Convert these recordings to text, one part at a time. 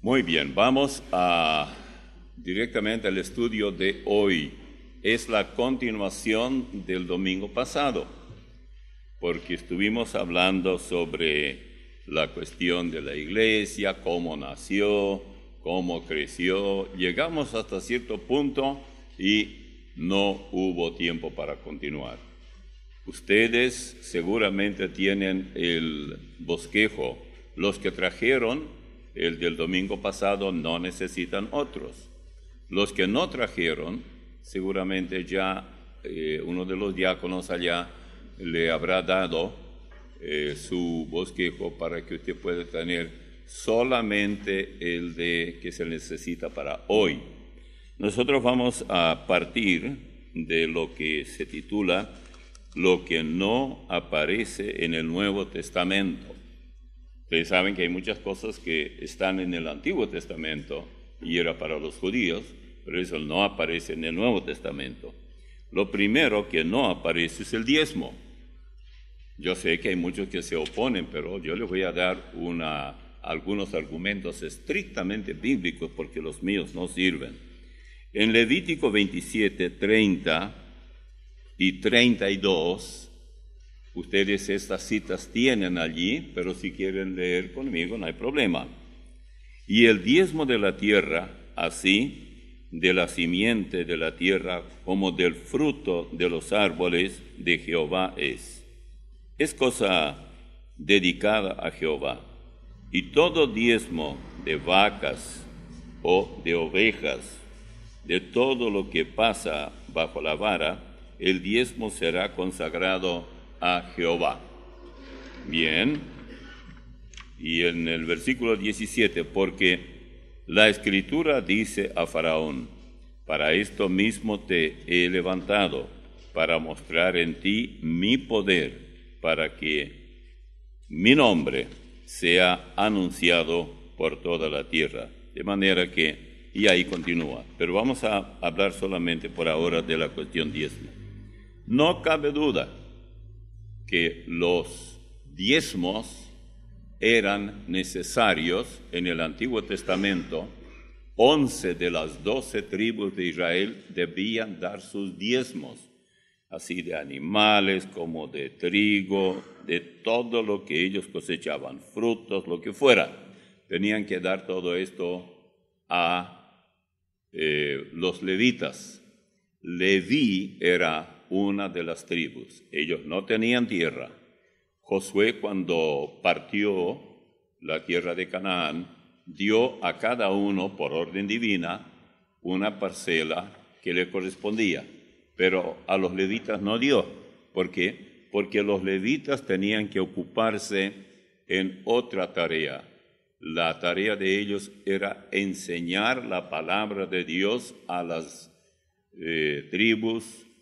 Muy bien, vamos directamente al estudio de hoy. Es la continuación del domingo pasado, porque estuvimos hablando sobre la cuestión de la iglesia, cómo nació, cómo creció. Llegamos hasta cierto punto y no hubo tiempo para continuar. Ustedes seguramente tienen el bosquejo. Los que trajeron el del domingo pasado no necesitan otros. Los que no trajeron, seguramente ya uno de los diáconos allá le habrá dado su bosquejo para que usted pueda tener solamente el de que se necesita para hoy. Nosotros vamos a partir de lo que se titula lo que no aparece en el Nuevo Testamento. Ustedes saben que hay muchas cosas que están en el Antiguo Testamento y era para los judíos, pero eso no aparece en el Nuevo Testamento. Lo primero que no aparece es el diezmo. Yo sé que hay muchos que se oponen, pero yo les voy a dar algunos argumentos estrictamente bíblicos porque los míos no sirven. En Levítico 27, 30 y 32, ustedes estas citas tienen allí, pero si quieren leer conmigo no hay problema. Y el diezmo de la tierra, así de la simiente de la tierra como del fruto de los árboles de Jehová es. Es cosa dedicada a Jehová. Y todo diezmo de vacas o de ovejas, de todo lo que pasa bajo la vara, el diezmo será consagrado a Jehová. Bien, y en el versículo 17, porque la Escritura dice a Faraón, para esto mismo te he levantado, para mostrar en ti mi poder, para que mi nombre sea anunciado por toda la tierra. De manera que, y ahí continúa, pero vamos a hablar solamente por ahora de la cuestión diezmo. No cabe duda que los diezmos eran necesarios en el Antiguo Testamento. 11 de las 12 tribus de Israel debían dar sus diezmos, así de animales como de trigo, de todo lo que ellos cosechaban, frutos, lo que fuera. Tenían que dar todo esto a los levitas. Leví era una de las tribus. Ellos no tenían tierra. Josué, cuando partió la tierra de Canaán, dio a cada uno, por orden divina, una parcela que le correspondía, pero a los levitas no dio. ¿Por qué? Porque los levitas tenían que ocuparse en otra tarea. La tarea de ellos era enseñar la palabra de Dios a las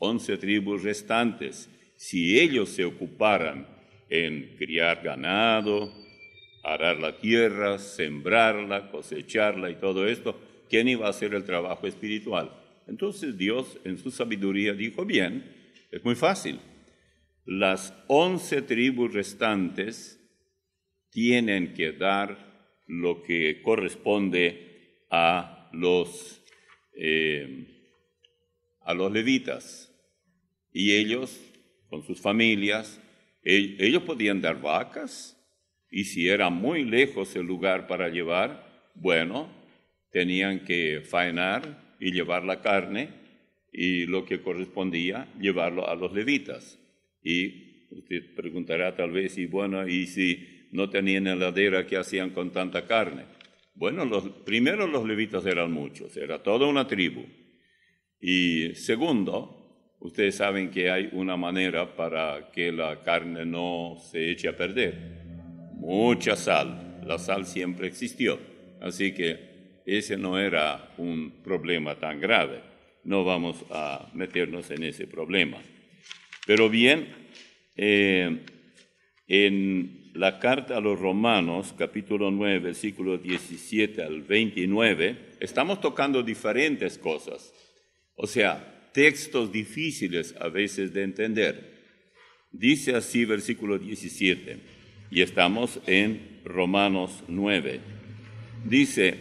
11 tribus restantes. Si ellos se ocuparan en criar ganado, arar la tierra, sembrarla, cosecharla y todo esto, ¿quién iba a hacer el trabajo espiritual? Entonces Dios en su sabiduría dijo, bien, es muy fácil. Las 11 tribus restantes tienen que dar lo que corresponde a los levitas. Y ellos, con sus familias, ellos podían dar vacas, y si era muy lejos el lugar para llevar, bueno, tenían que faenar y llevar la carne, y lo que correspondía, llevarlo a los levitas. Y usted preguntará tal vez, y si no tenían heladera, ¿qué hacían con tanta carne? Bueno, primero los levitas eran muchos, era toda una tribu. Y segundo, ustedes saben que hay una manera para que la carne no se eche a perder. Mucha sal. La sal siempre existió. Así que ese no era un problema tan grave. No vamos a meternos en ese problema. Pero bien, en la carta a los Romanos, capítulo 9, versículos 17 al 29, estamos tocando diferentes cosas. O sea, textos difíciles a veces de entender. Dice así versículo 17, y estamos en Romanos 9. Dice,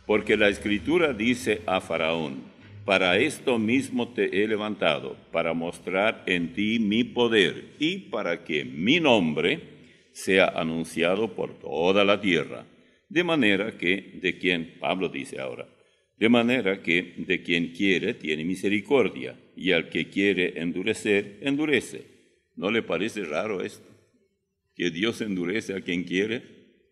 Porque la Escritura dice a Faraón: para esto mismo te he levantado, para mostrar en ti mi poder y para que mi nombre sea anunciado por toda la tierra. De manera que, Pablo dice ahora, de manera que de quien quiere tiene misericordia, y al que quiere endurecer, endurece. ¿No le parece raro esto? Que Dios endurece a quien quiere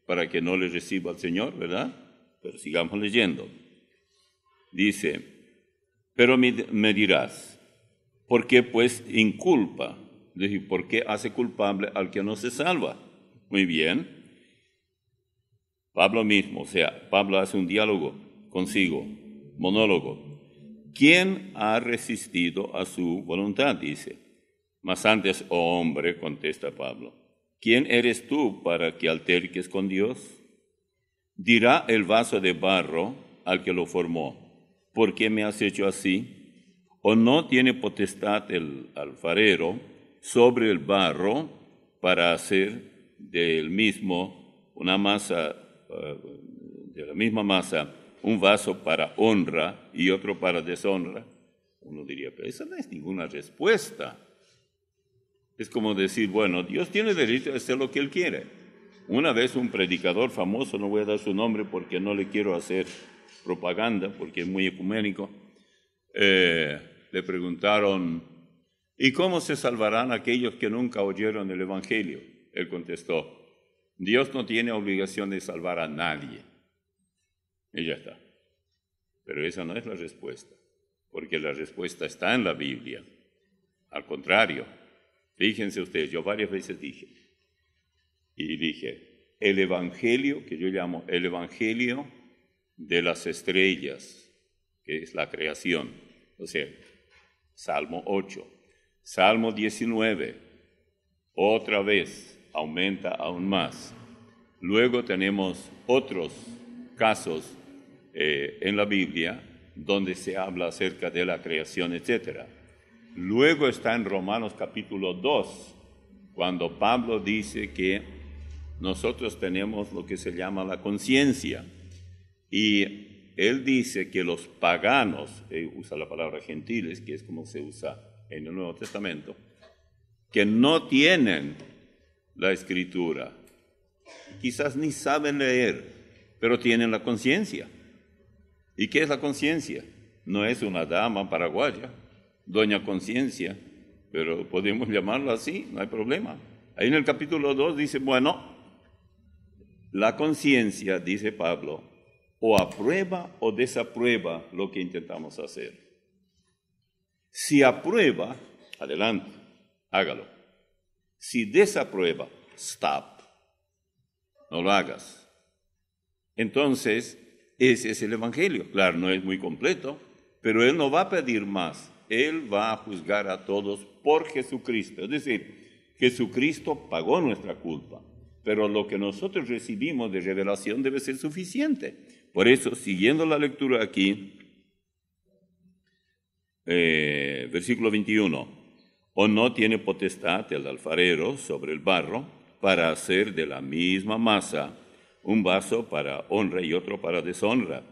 para que no le reciba al Señor, ¿verdad? Pero sigamos leyendo. Dice: pero me dirás, ¿por qué pues inculpa? Es decir, ¿por qué hace culpable al que no se salva? Muy bien. Pablo mismo, Pablo hace un diálogo consigo, monólogo. ¿Quién ha resistido a su voluntad? Dice. Mas antes, oh hombre, contesta Pablo, ¿quién eres tú para que alterques con Dios? Dirá el vaso de barro al que lo formó: ¿por qué me has hecho así? ¿O no tiene potestad el alfarero sobre el barro para hacer del mismo una masa, de la misma masa, un vaso para honra y otro para deshonra? Uno diría, pero esa no es ninguna respuesta. Es como decir, bueno, Dios tiene derecho a hacer lo que Él quiere. Una vez un predicador famoso, no voy a dar su nombre porque no le quiero hacer propaganda, porque es muy ecuménico, le preguntaron, ¿y cómo se salvarán aquellos que nunca oyeron el Evangelio? Él contestó, Dios no tiene obligación de salvar a nadie. Y ya está. Pero esa no es la respuesta, porque la respuesta está en la Biblia. Al contrario, fíjense ustedes, yo varias veces dije, el Evangelio, que yo llamo el Evangelio de las estrellas, que es la creación, o sea, Salmo 8, Salmo 19, otra vez aumenta aún más. Luego tenemos otros casos en la Biblia donde se habla acerca de la creación, etc. Luego está en Romanos capítulo 2, cuando Pablo dice que nosotros tenemos lo que se llama la conciencia. Y él dice que los paganos, usa la palabra gentiles, que es como se usa en el Nuevo Testamento, que no tienen la Escritura, quizás ni saben leer, pero tienen la conciencia. ¿Y qué es la conciencia? No es una dama paraguaya, doña conciencia, pero podemos llamarlo así, no hay problema. Ahí en el capítulo 2 dice, bueno, la conciencia, dice Pablo, o aprueba o desaprueba lo que intentamos hacer. Si aprueba, adelante, hágalo. Si desaprueba, stop, no lo hagas. Entonces, ese es el Evangelio. Claro, no es muy completo, pero Él no va a pedir más. Él va a juzgar a todos por Jesucristo. Es decir, Jesucristo pagó nuestra culpa, pero lo que nosotros recibimos de revelación debe ser suficiente. Por eso, siguiendo la lectura aquí, versículo 21, ¿o no tiene potestad el alfarero sobre el barro para hacer de la misma masa un vaso para honra y otro para deshonra?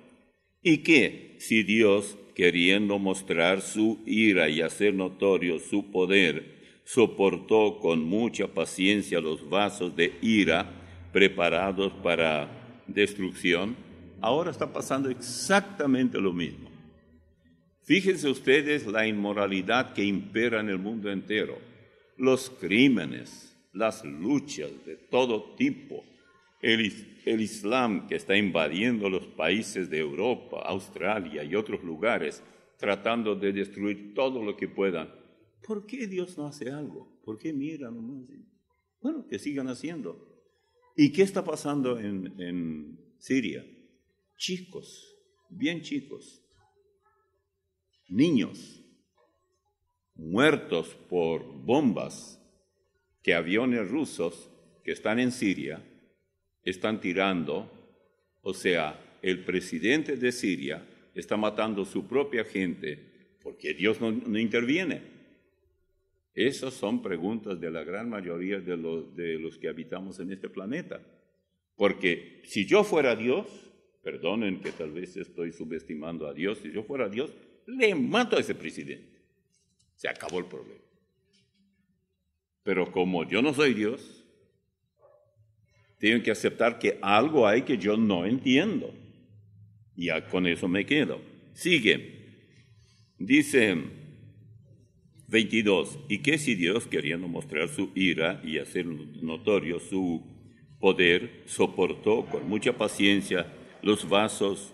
¿Y qué si Dios, queriendo mostrar su ira y hacer notorio su poder, soportó con mucha paciencia los vasos de ira preparados para destrucción? Ahora está pasando exactamente lo mismo. Fíjense ustedes la inmoralidad que impera en el mundo entero, los crímenes, las luchas de todo tipo, el Islam que está invadiendo los países de Europa, Australia y otros lugares, tratando de destruir todo lo que puedan. ¿Por qué Dios no hace algo? ¿Por qué miran nomás? Bueno, que sigan haciendo. ¿Y qué está pasando en Siria? Chicos, bien chicos, niños, muertos por bombas que aviones rusos que están en Siria están tirando. O sea, el presidente de Siria está matando a su propia gente porque Dios no interviene. Esas son preguntas de la gran mayoría de los que habitamos en este planeta. Porque si yo fuera Dios, Perdonen que tal vez estoy subestimando a Dios. Si yo fuera Dios, le mato a ese presidente. Se acabó el problema. Pero como yo no soy Dios, tengo que aceptar que algo hay que yo no entiendo. Y ya con eso me quedo. Sigue. Dice 22. ¿Y qué si Dios, queriendo mostrar su ira y hacer notorio su poder, soportó con mucha paciencia los vasos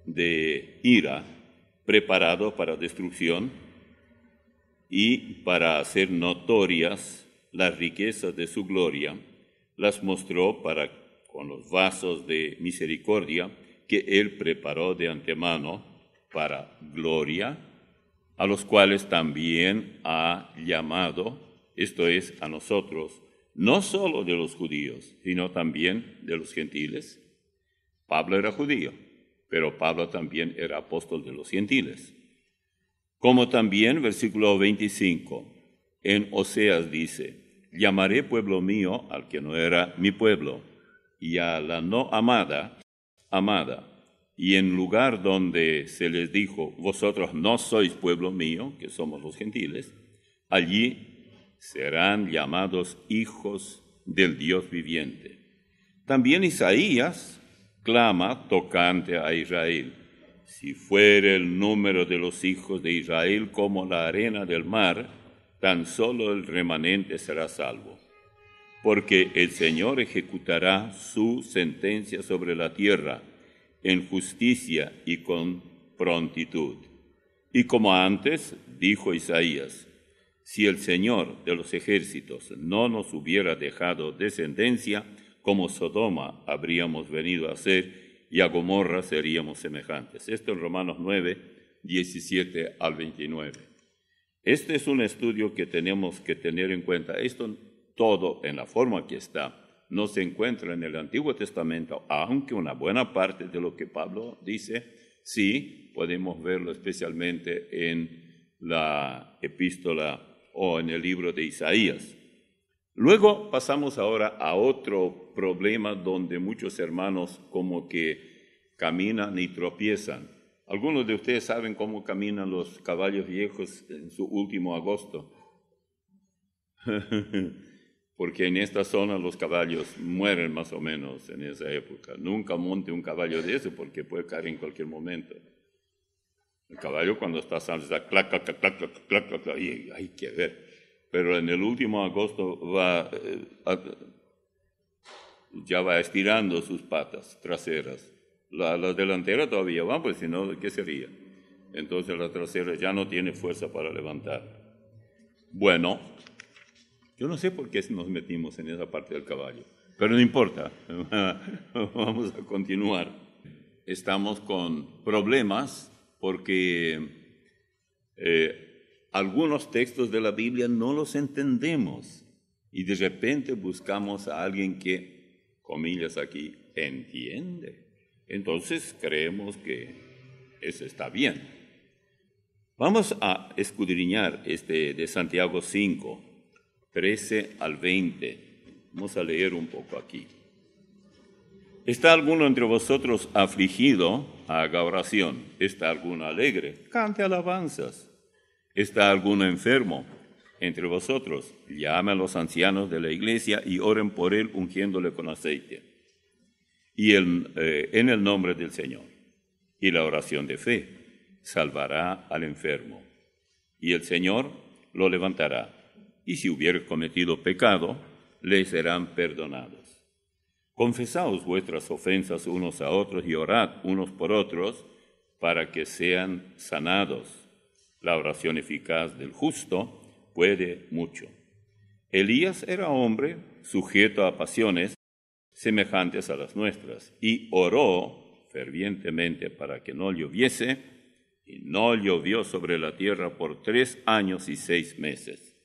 de ira preparados para destrucción y para hacer notorias las riquezas de su gloria, las mostró para con los vasos de misericordia que Él preparó de antemano para gloria, a los cuales también ha llamado, esto es, a nosotros, no solo de los judíos, sino también de los gentiles. Pablo era judío, pero Pablo también era apóstol de los gentiles. Como también, versículo 25, en Oseas dice, llamaré pueblo mío al que no era mi pueblo, y a la no amada, amada. Y en lugar donde se les dijo, vosotros no sois pueblo mío, que somos los gentiles, allí serán llamados hijos del Dios viviente. También Isaías clama tocante a Israel. Si fuere el número de los hijos de Israel como la arena del mar, tan solo el remanente será salvo. Porque el Señor ejecutará su sentencia sobre la tierra en justicia y con prontitud. Y como antes dijo Isaías, si el Señor de los ejércitos no nos hubiera dejado descendencia, como Sodoma habríamos venido a ser, y a Gomorra seríamos semejantes. Esto en Romanos 9, 17 al 29. Este es un estudio que tenemos que tener en cuenta. Esto todo, en la forma que está, no se encuentra en el Antiguo Testamento, aunque una buena parte de lo que Pablo dice, sí, podemos verlo especialmente en la epístola o en el libro de Isaías. Luego pasamos ahora a otro problema donde muchos hermanos como que caminan y tropiezan. Algunos de ustedes saben cómo caminan los caballos viejos en su último agosto. Porque en esta zona los caballos mueren más o menos en esa época. Nunca monte un caballo de ese porque puede caer en cualquier momento. El caballo cuando está sano está clac, clac, clac, clac, clac, clac, clac, y hay que ver. Pero en el último agosto ya va estirando sus patas traseras. La delantera todavía va, pues si no, ¿qué sería? Entonces la trasera ya no tiene fuerza para levantar. Bueno, yo no sé por qué nos metimos en esa parte del caballo, pero no importa, vamos a continuar. Estamos con problemas porque algunos textos de la Biblia no los entendemos y de repente buscamos a alguien que, comillas aquí, entiende. Entonces creemos que eso está bien. Vamos a escudriñar de Santiago 5, 13 al 20. Vamos a leer un poco aquí. ¿Está alguno entre vosotros afligido? Haga oración. ¿Está alguno alegre? Cante alabanzas. ¿Está alguno enfermo entre vosotros? Llame a los ancianos de la iglesia y oren por él ungiéndole con aceite. Y en el nombre del Señor. Y la oración de fe salvará al enfermo. Y el Señor lo levantará. Y si hubiere cometido pecado, le serán perdonados. Confesaos vuestras ofensas unos a otros y orad unos por otros para que sean sanados. La oración eficaz del justo puede mucho. Elías era hombre sujeto a pasiones semejantes a las nuestras y oró fervientemente para que no lloviese y no llovió sobre la tierra por 3 años y 6 meses.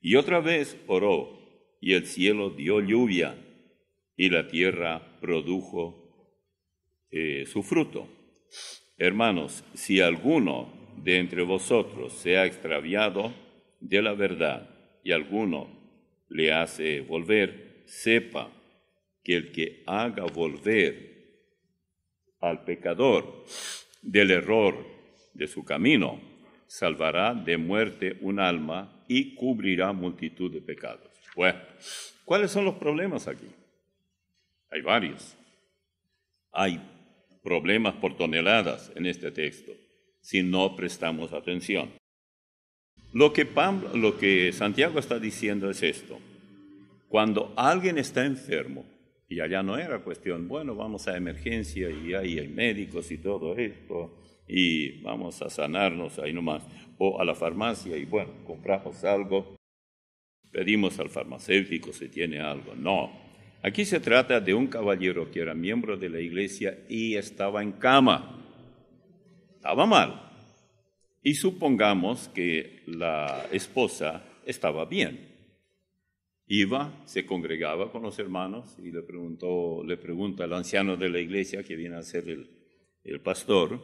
Y otra vez oró y el cielo dio lluvia y la tierra produjo su fruto. Hermanos, si alguno de entre vosotros se ha extraviado de la verdad y alguno le hace volver, sepa que el que haga volver al pecador del error de su camino, salvará de muerte un alma y cubrirá multitud de pecados. Bueno, ¿cuáles son los problemas aquí? Hay varios. Hay problemas por toneladas en este texto, si no prestamos atención. Lo que Santiago está diciendo es esto. Cuando alguien está enfermo, y allá no era cuestión, bueno, vamos a emergencia y ahí hay médicos y todo esto, y vamos a sanarnos ahí nomás, o a la farmacia y bueno, compramos algo, pedimos al farmacéutico si tiene algo. No, aquí se trata de un caballero que era miembro de la iglesia y estaba en cama, estaba mal. Y supongamos que la esposa estaba bien. Iba, se congregaba con los hermanos y le pregunta al anciano de la iglesia, que viene a ser el pastor,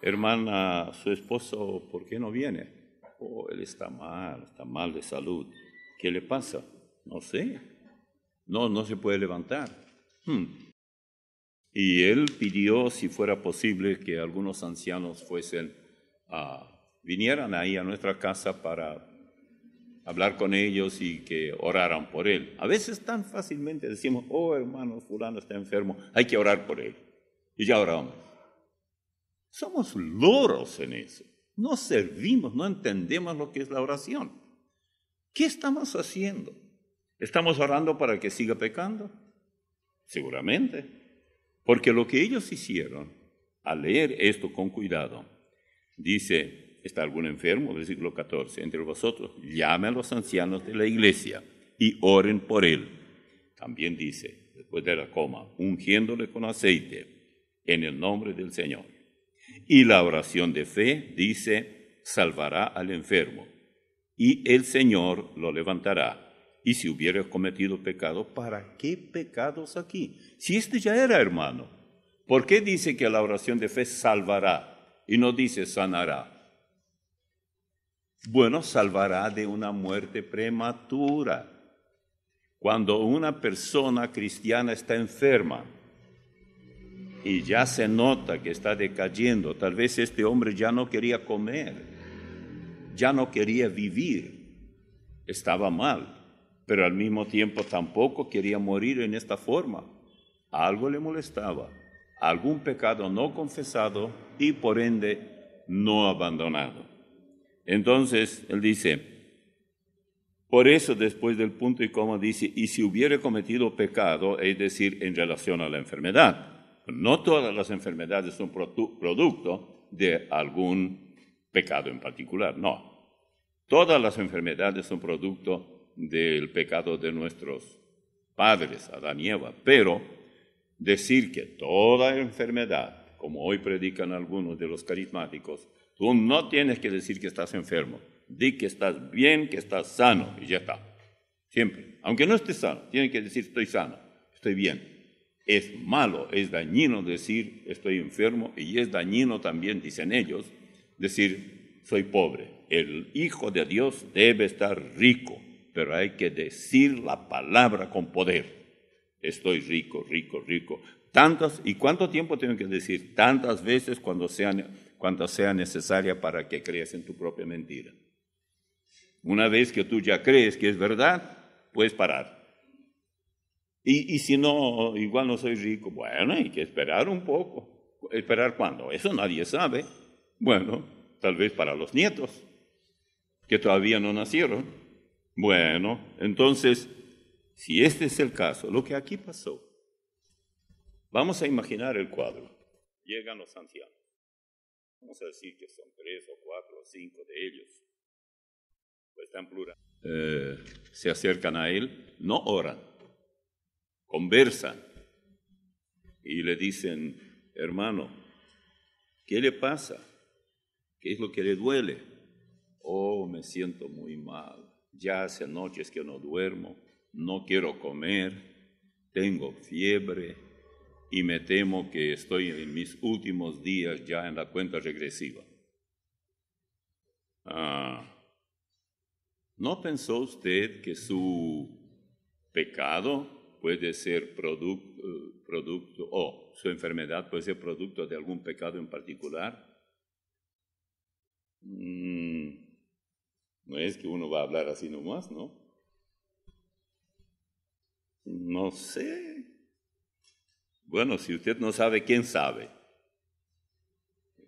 hermana, su esposo, ¿por qué no viene? Oh, él está mal de salud. ¿Qué le pasa? No sé. No se puede levantar. Y él pidió, si fuera posible, que algunos ancianos vinieran ahí a nuestra casa para hablar con ellos y que oraran por él. A veces tan fácilmente decimos, oh hermano, fulano está enfermo, hay que orar por él. Y ya oramos. Somos loros en eso. No servimos, no entendemos lo que es la oración. ¿Qué estamos haciendo? ¿Estamos orando para que siga pecando? Seguramente. Porque lo que ellos hicieron, al leer esto con cuidado, dice, ¿está algún enfermo? Versículo 14. Entre vosotros, llame a los ancianos de la iglesia y oren por él. También dice, después de la coma, ungiéndole con aceite en el nombre del Señor. Y la oración de fe, dice, salvará al enfermo y el Señor lo levantará. Y si hubiera cometido pecado, ¿para qué pecados aquí? Si este ya era hermano, ¿por qué dice que la oración de fe salvará y no dice sanará? Bueno, salvará de una muerte prematura. Cuando una persona cristiana está enferma y ya se nota que está decayendo, tal vez este hombre ya no quería comer, ya no quería vivir, estaba mal, pero al mismo tiempo tampoco quería morir en esta forma. Algo le molestaba, algún pecado no confesado y por ende no abandonado. Entonces, él dice, por eso después del punto y coma dice, y si hubiera cometido pecado, es decir, en relación a la enfermedad. No todas las enfermedades son producto de algún pecado en particular, no. Todas las enfermedades son producto del pecado de nuestros padres, Adán y Eva, pero decir que toda enfermedad, como hoy predican algunos de los carismáticos, tú no tienes que decir que estás enfermo. Di que estás bien, que estás sano, y ya está. Siempre. Aunque no estés sano, tienes que decir estoy sano, estoy bien. Es malo, es dañino decir estoy enfermo, y es dañino también, dicen ellos, decir soy pobre. El Hijo de Dios debe estar rico, pero hay que decir la palabra con poder. Estoy rico, rico, rico. ¿Y cuánto tiempo tengo que decir? Tantas veces cuantas sea necesaria para que creas en tu propia mentira. Una vez que tú ya crees que es verdad, puedes parar. Y si no, igual no soy rico, bueno, hay que esperar un poco. ¿Esperar cuándo? Eso nadie sabe. Bueno, tal vez para los nietos, que todavía no nacieron. Bueno, entonces, si este es el caso, lo que aquí pasó, vamos a imaginar el cuadro. Llegan los ancianos. Vamos a decir que son 3 o 4 o 5 de ellos. Pues está en plural. Se acercan a él, no oran, conversan y le dicen, hermano, ¿qué le pasa? ¿Qué es lo que le duele? Oh, me siento muy mal. Ya hace noches que no duermo, no quiero comer, tengo fiebre y me temo que estoy en mis últimos días ya en la cuenta regresiva. ¿No pensó usted que su pecado puede ser producto, o su enfermedad puede ser producto de algún pecado en particular. No es que uno va a hablar así nomás, ¿no? No sé. Bueno, si usted no sabe, ¿quién sabe?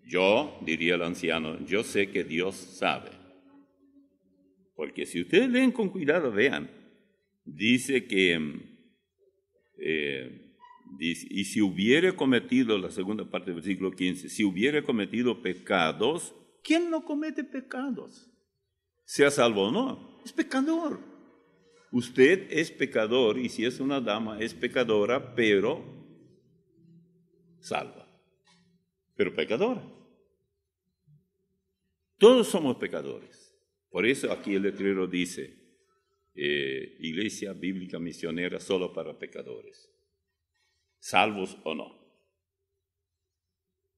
Yo, diría el anciano, yo sé que Dios sabe. Porque si ustedes leen con cuidado, vean, dice que, y si hubiere cometido, la segunda parte del versículo 15, si hubiere cometido pecados, ¿quién no comete pecados? Sea salvo o no, es pecador. Usted es pecador y si es una dama es pecadora, pero salva, pero pecadora. Todos somos pecadores. Por eso aquí el letrero dice, Iglesia Bíblica Misionera solo para pecadores, salvos o no.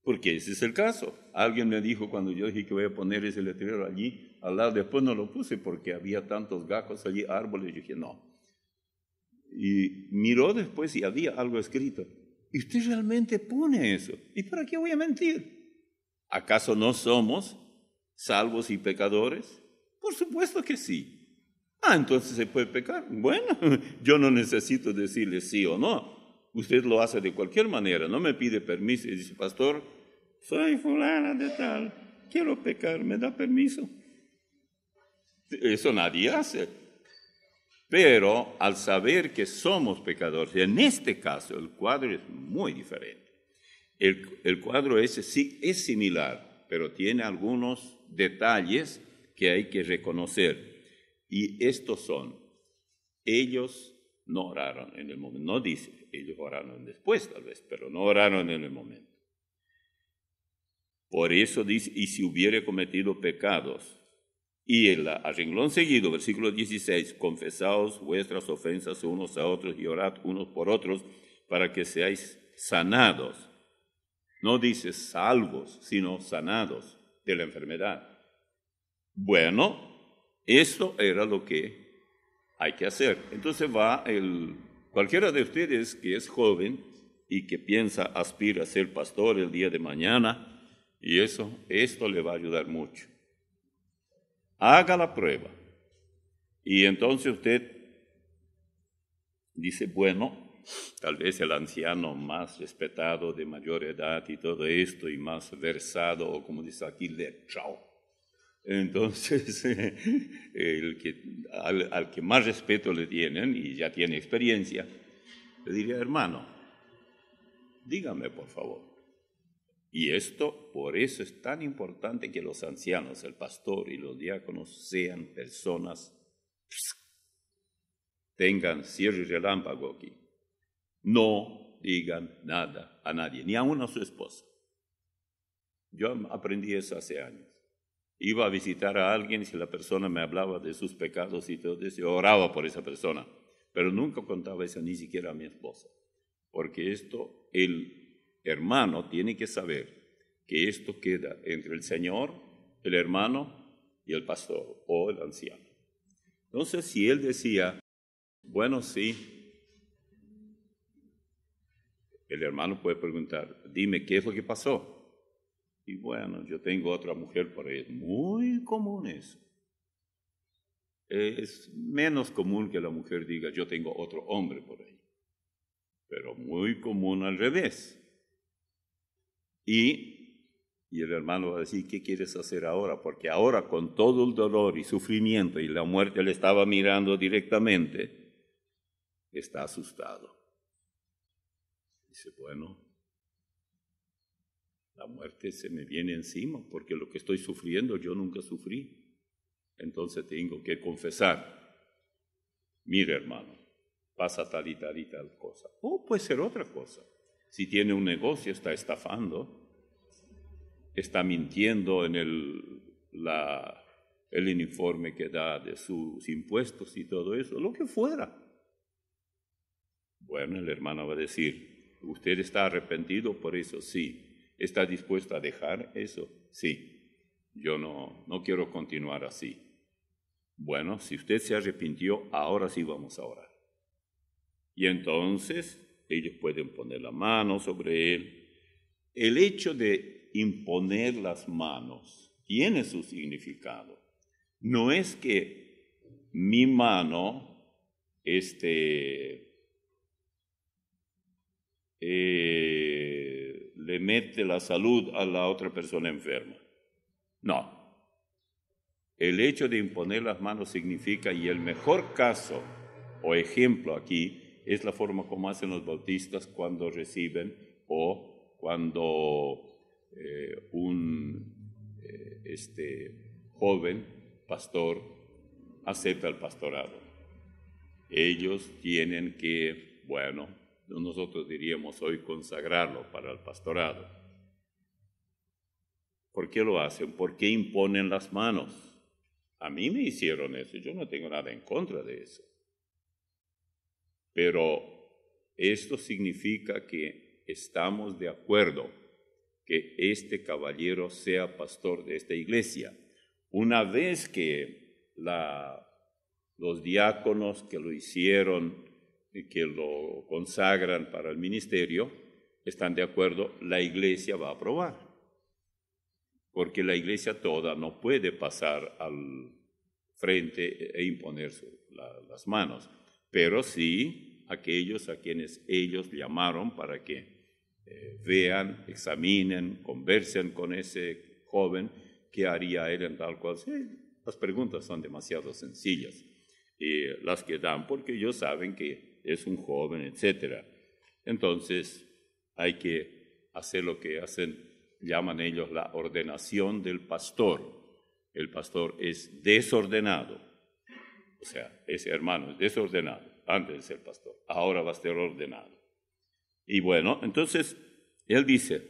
Porque ese es el caso. Alguien me dijo cuando yo dije que voy a poner ese letrero allí, al lado, después no lo puse porque había tantos gajos allí, árboles, yo dije no. Y miró después y había algo escrito. Y usted realmente pone eso. ¿Y para qué voy a mentir? ¿Acaso no somos salvos y pecadores? Por supuesto que sí. Entonces se puede pecar. Bueno, yo no necesito decirle sí o no. Usted lo hace de cualquier manera. No me pide permiso y dice, pastor, soy fulana de tal, quiero pecar, ¿me da permiso? Eso nadie hace. Pero al saber que somos pecadores, en este caso el cuadro es muy diferente. El cuadro ese sí es similar, pero tiene algunos detalles que hay que reconocer. Y estos son, ellos no oraron en el momento. No dice, ellos oraron después tal vez, pero no oraron en el momento. Por eso dice, y si hubiere cometido pecados, y el renglón seguido, versículo 16, confesaos vuestras ofensas unos a otros y orad unos por otros para que seáis sanados. No dice salvos, sino sanados de la enfermedad. Bueno, esto era lo que hay que hacer. Entonces cualquiera de ustedes que es joven y que piensa, aspira a ser pastor el día de mañana, y esto le va a ayudar mucho. Haga la prueba. Y entonces usted dice, bueno, tal vez el anciano más respetado, de mayor edad y todo esto, y más versado, o como dice aquí, letrado. Entonces, al que más respeto le tienen y ya tiene experiencia, le diría, hermano, dígame por favor. Y por eso es tan importante que los ancianos, el pastor y los diáconos sean personas, tengan cierre y relámpago aquí. No digan nada a nadie, ni aún a su esposa. Yo aprendí eso hace años. Iba a visitar a alguien y si la persona me hablaba de sus pecados y todo eso, yo oraba por esa persona, pero nunca contaba eso ni siquiera a mi esposa. Porque el hermano tiene que saber que esto queda entre el Señor, el hermano y el pastor o el anciano. Entonces, si él decía, bueno, sí, el hermano puede preguntar, dime, ¿qué es lo que pasó? Y bueno, yo tengo otra mujer por ahí. Es muy común eso. Es menos común que la mujer diga, yo tengo otro hombre por ahí. Pero muy común al revés. Y el hermano va a decir, ¿qué quieres hacer ahora? Porque ahora con todo el dolor y sufrimiento y la muerte le estaba mirando directamente, está asustado. Dice, bueno, la muerte se me viene encima porque lo que estoy sufriendo yo nunca sufrí. Entonces tengo que confesar, mire hermano, pasa tal y tal y tal cosa. O puede ser otra cosa. Si tiene un negocio, está estafando, está mintiendo en el informe que da de sus impuestos y todo eso, lo que fuera. Bueno, el hermano va a decir, ¿usted está arrepentido por eso? Sí. ¿Está dispuesto a dejar eso? Sí. Yo no quiero continuar así. Bueno, si usted se arrepintió, ahora sí vamos a orar. Y entonces ellos pueden poner la mano sobre él. El hecho de imponer las manos tiene su significado. No es que mi mano le mete la salud a la otra persona enferma. No. El hecho de imponer las manos significa, y el mejor caso o ejemplo aquí es la forma como hacen los bautistas cuando reciben o cuando un joven pastor acepta el pastorado. Ellos tienen que, bueno, nosotros diríamos hoy consagrarlo para el pastorado. ¿Por qué lo hacen? ¿Por qué imponen las manos? A mí me hicieron eso, yo no tengo nada en contra de eso. Pero esto significa que estamos de acuerdo que este caballero sea pastor de esta iglesia. Una vez que los diáconos que lo hicieron, que lo consagran para el ministerio, están de acuerdo, la iglesia va a aprobar. Porque la iglesia toda no puede pasar al frente e imponer las manos, pero sí aquellos a quienes ellos llamaron para que vean, examinen, conversen con ese joven, qué haría él en tal cual. Sí, las preguntas son demasiado sencillas, las que dan porque ellos saben que es un joven, etc. Entonces hay que hacer lo que llaman ellos la ordenación del pastor. El pastor es desordenado, o sea, ese hermano es desordenado antes de ser pastor, ahora va a ser ordenado. Y bueno, entonces él dice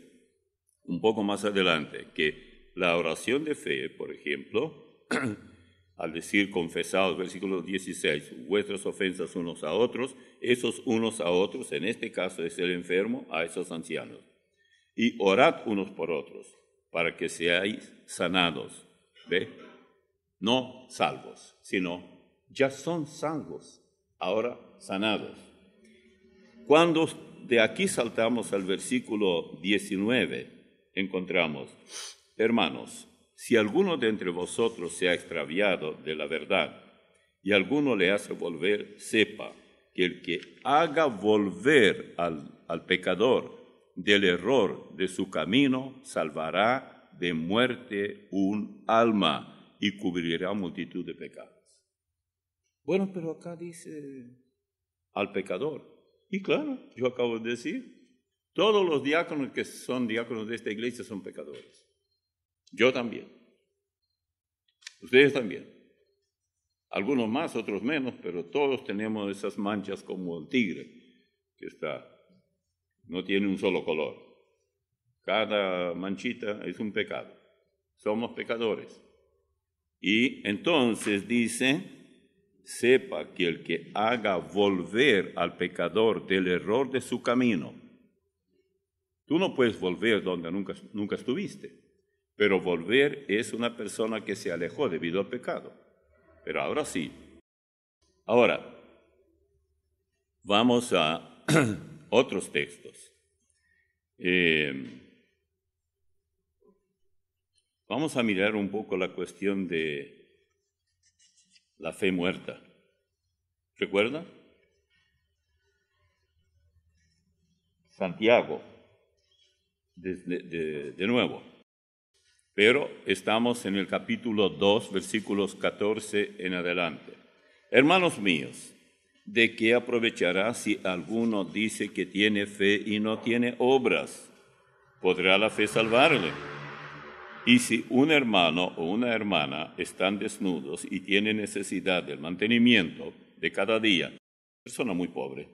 un poco más adelante que la oración de fe, por ejemplo, al decir confesados, versículo 16, vuestras ofensas unos a otros, esos unos a otros, en este caso es el enfermo, a esos ancianos. Y orad unos por otros, para que seáis sanados. ¿Ve? No salvos, sino ya son salvos, ahora sanados. Cuando de aquí saltamos al versículo 19, encontramos, hermanos, si alguno de entre vosotros se ha extraviado de la verdad y alguno le hace volver, sepa que el que haga volver al pecador del error de su camino, salvará de muerte un alma y cubrirá multitud de pecados. Bueno, pero acá dice al pecador. Y claro, yo acabo de decir, todos los diáconos que son diáconos de esta iglesia son pecadores. Yo también. Ustedes también. Algunos más, otros menos, pero todos tenemos esas manchas como el tigre, que no tiene un solo color. Cada manchita es un pecado. Somos pecadores. Y entonces dice, sepa que el que haga volver al pecador del error de su camino. Tú no puedes volver donde nunca estuviste, pero volver es una persona que se alejó debido al pecado. Pero ahora sí. Ahora, vamos a otros textos. Vamos a mirar un poco la cuestión de la fe muerta. ¿Recuerda? Santiago, de nuevo. Pero estamos en el capítulo 2, versículos 14 en adelante. Hermanos míos, ¿de qué aprovechará si alguno dice que tiene fe y no tiene obras? ¿Podrá la fe salvarle? Y si un hermano o una hermana están desnudos y tienen necesidad del mantenimiento de cada día, persona muy pobre,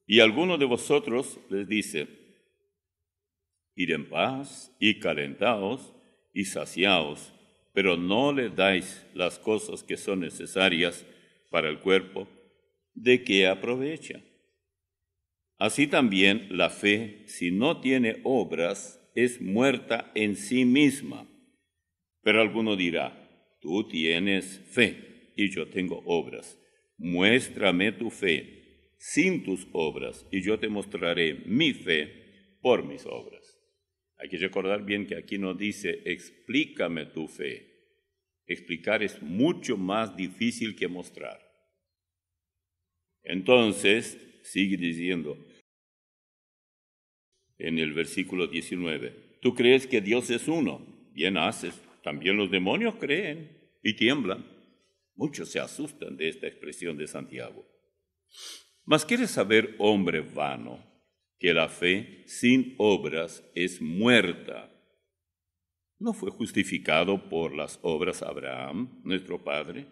y alguno de vosotros les dice, id en paz y calentaos y saciaos, pero no le dais las cosas que son necesarias para el cuerpo, ¿de qué aprovecha? Así también la fe, si no tiene obras, es muerta en sí misma. Pero alguno dirá, tú tienes fe y yo tengo obras. Muéstrame tu fe sin tus obras, y yo te mostraré mi fe por mis obras. Hay que recordar bien que aquí no dice, explícame tu fe. Explicar es mucho más difícil que mostrar. Entonces, sigue diciendo en el versículo 19, tú crees que Dios es uno, bien haces, también los demonios creen y tiemblan. Muchos se asustan de esta expresión de Santiago. Mas quieres saber, hombre vano, que la fe sin obras es muerta. ¿No fue justificado por las obras Abraham, nuestro padre,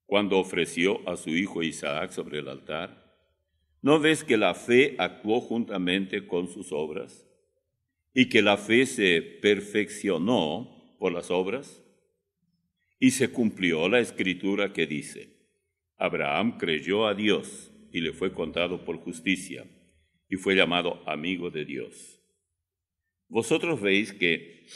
cuando ofreció a su hijo Isaac sobre el altar? ¿No ves que la fe actuó juntamente con sus obras? ¿Y que la fe se perfeccionó por las obras? Y se cumplió la escritura que dice, Abraham creyó a Dios y le fue contado por justicia, y fue llamado amigo de Dios. Vosotros veis que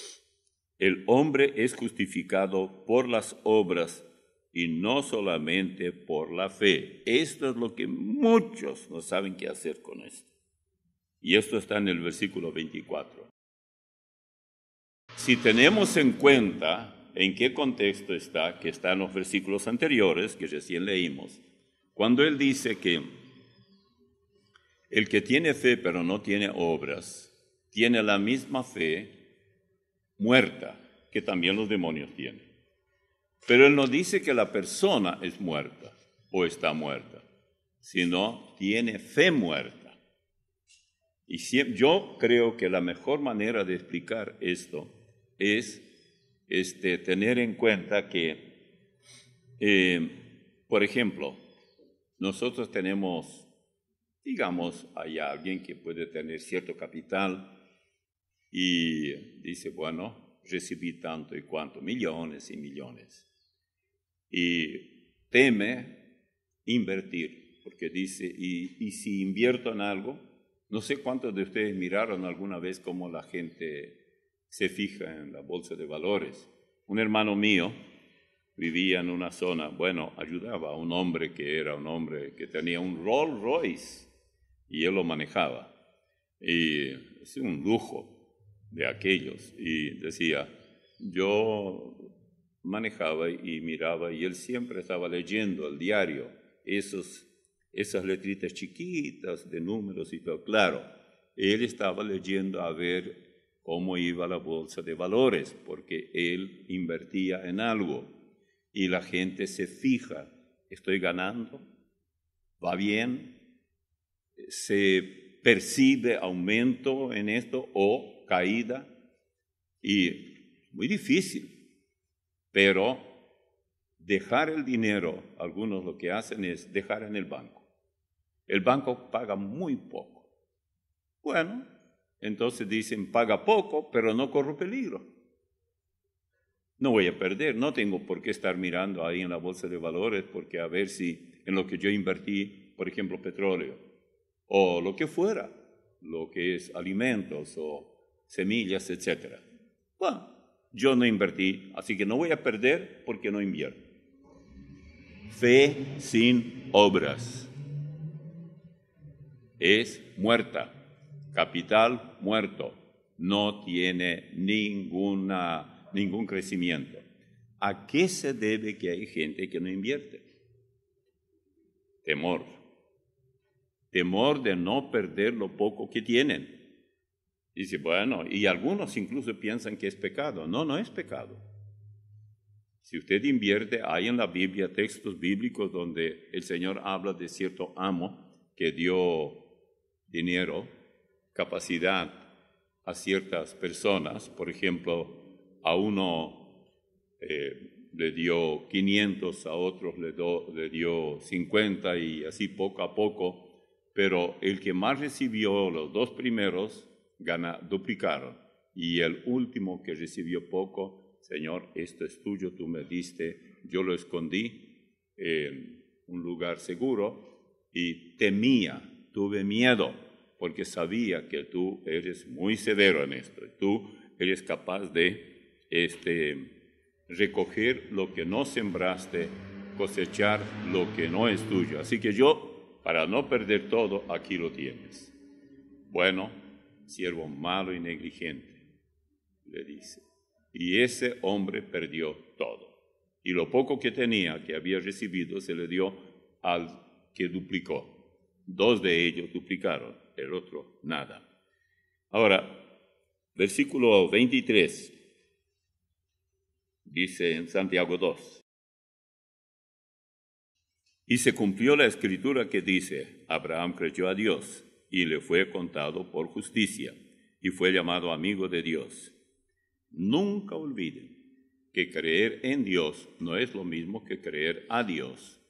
el hombre es justificado por las obras y no solamente por la fe. Esto es lo que muchos no saben qué hacer con esto. Y esto está en el versículo 24. Si tenemos en cuenta en qué contexto está, que está en los versículos anteriores que recién leímos, cuando él dice que el que tiene fe pero no tiene obras, tiene la misma fe muerta que también los demonios tienen. Pero él no dice que la persona es muerta o está muerta, sino tiene fe muerta. Y yo creo que la mejor manera de explicar esto es tener en cuenta que, por ejemplo, nosotros tenemos, digamos, hay alguien que puede tener cierto capital y dice, bueno, recibí tanto y cuánto, millones y millones. Y teme invertir, porque dice, y si invierto en algo, no sé cuántos de ustedes miraron alguna vez cómo la gente se fija en la bolsa de valores. Un hermano mío vivía en una zona, bueno, ayudaba a un hombre que tenía un Rolls Royce y él lo manejaba. Y es un lujo de aquellos. Y decía, yo manejaba y miraba y él siempre estaba leyendo el diario, esas letritas chiquitas de números y todo. Claro, él estaba leyendo a ver cómo iba la bolsa de valores, porque él invertía en algo y la gente se fija, ¿estoy ganando? ¿Va bien? ¿Se percibe aumento en esto o caída? Y muy difícil. Pero dejar el dinero, algunos lo que hacen es dejar en el banco. El banco paga muy poco. Bueno, entonces dicen, paga poco, pero no corro peligro. No voy a perder, no tengo por qué estar mirando ahí en la bolsa de valores, porque a ver si en lo que yo invertí, por ejemplo, petróleo, o lo que fuera, lo que es alimentos o semillas, etc. Bueno, yo no invertí, así que no voy a perder porque no invierto. Fe sin obras es muerta, capital muerto, no tiene ningún crecimiento. ¿A qué se debe que hay gente que no invierte? Temor. Temor de no perder lo poco que tienen. Dice, bueno, y algunos incluso piensan que es pecado. No, no es pecado. Si usted invierte, hay en la Biblia textos bíblicos donde el Señor habla de cierto amo que dio dinero, capacidad a ciertas personas. Por ejemplo, a uno le dio 500, a otros le dio 50 y así poco a poco. Pero el que más recibió, los dos primeros, duplicaron. Y el último que recibió poco, Señor, esto es tuyo, tú me diste, yo lo escondí en un lugar seguro y tuve miedo, porque sabía que tú eres muy severo en esto. Tú eres capaz de recoger lo que no sembraste, cosechar lo que no es tuyo. Así que yo Para no perder todo, aquí lo tienes. Bueno, siervo malo y negligente, le dice. Y ese hombre perdió todo. Y lo poco que tenía, que había recibido, se le dio al que duplicó. 2 de ellos duplicaron, el otro nada. Ahora, versículo 23, dice en Santiago 2. Y se cumplió la escritura que dice, Abraham creyó a Dios y le fue contado por justicia y fue llamado amigo de Dios. Nunca olviden que creer en Dios no es lo mismo que creer a Dios.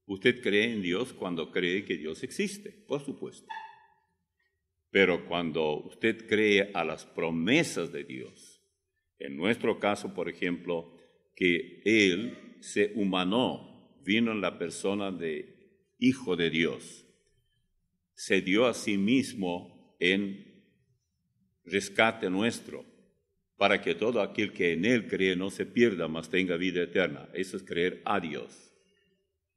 Usted cree en Dios cuando cree que Dios existe, por supuesto. Pero cuando usted cree a las promesas de Dios, en nuestro caso, por ejemplo, que Él se humanó, vino en la persona de Hijo de Dios, se dio a sí mismo en rescate nuestro, para que todo aquel que en Él cree no se pierda, mas tenga vida eterna. Eso es creer a Dios.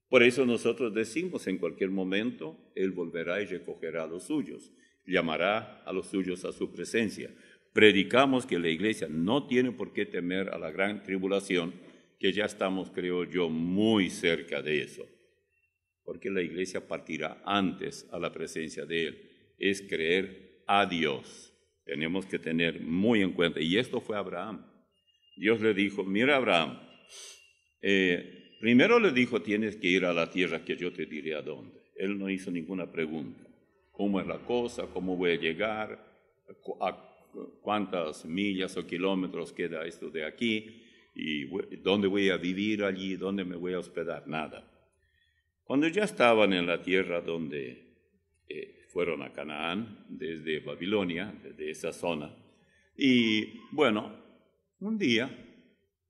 Por eso nosotros decimos en cualquier momento, Él volverá y recogerá a los suyos, llamará a los suyos a su presencia. Predicamos que la iglesia no tiene por qué temer a la gran tribulación, que ya estamos, creo yo, muy cerca de eso, porque la iglesia partirá antes a la presencia de Él. Es creer a Dios. Tenemos que tener muy en cuenta. Y esto fue Abraham. Dios le dijo, mira Abraham, primero le dijo, tienes que ir a la tierra que yo te diré a dónde. Él no hizo ninguna pregunta. ¿Cómo es la cosa? ¿Cómo voy a llegar? ¿A cuántas millas o kilómetros queda esto de aquí? ¿Y dónde voy a vivir allí? ¿Dónde me voy a hospedar? Nada. Cuando ya estaban en la tierra donde fueron a Canaán, desde Babilonia, desde esa zona, y bueno, un día